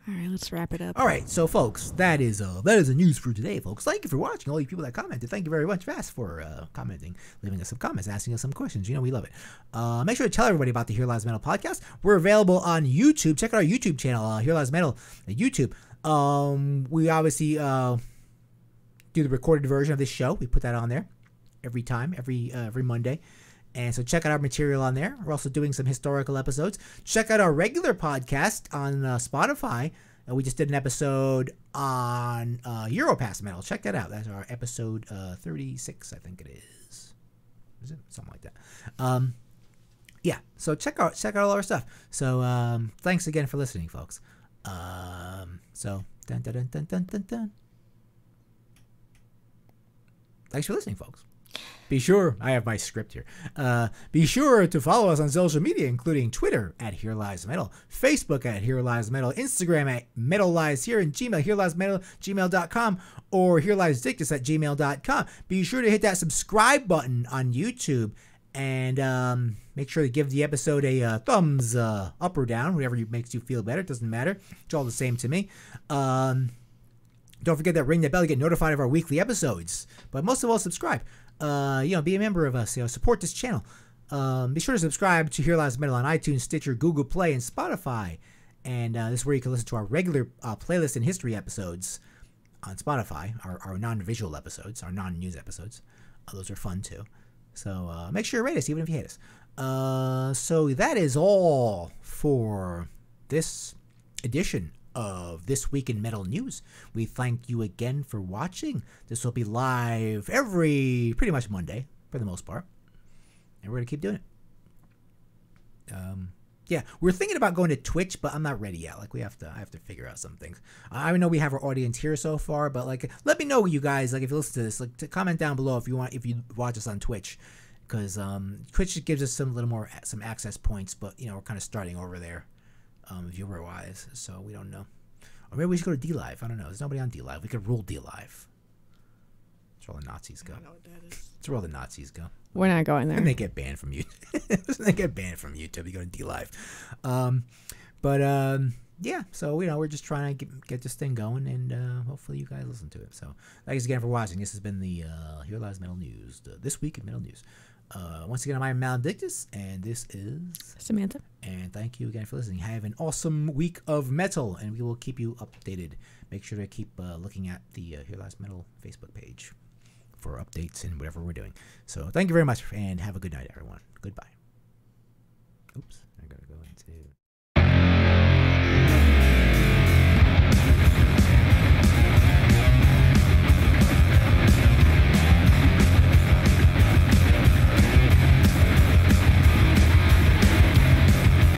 All right, let's wrap it up. All right, so folks, that is the news for today, folks. Thank you for watching. All you people that commented, thank you very much, for commenting, leaving us some comments, asking us some questions. We love it. Make sure to tell everybody about the Here Lies Metal podcast. We're available on YouTube. Check out our YouTube channel, Here Lies Metal at YouTube. We obviously do the recorded version of this show. We put that on there every Monday. And so check out our material on there. We're also doing some historical episodes. Check out our regular podcast on Spotify. We just did an episode on Europass Metal. Check that out. That's our episode 36, I think it is. Is it? Something like that. Yeah, so check out all our stuff. So thanks again for listening, folks. So dun dun dun dun dun dun dun. Thanks for listening, folks. Be sure, I have my script here. Be sure to follow us on social media, including Twitter at Here Lies Metal, Facebook at Here Lies Metal, Instagram at Metal Lies Here, and Gmail, Here Lies Metal, gmail.com, or Here Lies Dictus at gmail.com. Be sure to hit that subscribe button on YouTube, and make sure to give the episode a thumbs up or down, whatever makes you feel better. It doesn't matter. It's all the same to me. Don't forget that ring the bell to get notified of our weekly episodes. But most of all, subscribe. Be a member of us. Support this channel. Be sure to subscribe to Here Lies Metal on iTunes, Stitcher, Google Play, and Spotify. And this is where you can listen to our regular playlist and history episodes on Spotify, our non-visual episodes, our non-news episodes. Those are fun too. So make sure you rate us, even if you hate us. So that is all for this edition of This Week in Metal News. We thank you again for watching. This will be live pretty much Monday, for the most part. And we're going to keep doing it. Yeah, we're thinking about going to Twitch, but I'm not ready yet. Like, I have to figure out some things. I know we have our audience here so far, but like, let me know, you guys, like, if you listen to this, like, to comment down below if you watch us on Twitch, because Twitch gives us some access points, but we're kind of starting over there. Viewer wise, so we don't know. Or maybe we should go to D-Live. I don't know. There's nobody on D-Live. We could rule D-Live. That's where all the Nazis go. I don't know what that is. That's where all the Nazis go. We're not going there. And they get banned from YouTube. They get banned from YouTube. You go to D-Live. Yeah. So we're just trying to get this thing going, and hopefully you guys listen to it. So thanks again for watching. This has been the Here Lies Metal News. This Week in Metal News. Once again, I'm Maledictus, and this is Samantha. And thank you again for listening. Have an awesome week of metal, and we will keep you updated. Make sure to keep looking at the Here Lies Metal Facebook page for updates and whatever we're doing. So thank you very much, and have a good night, everyone. Goodbye. Oops.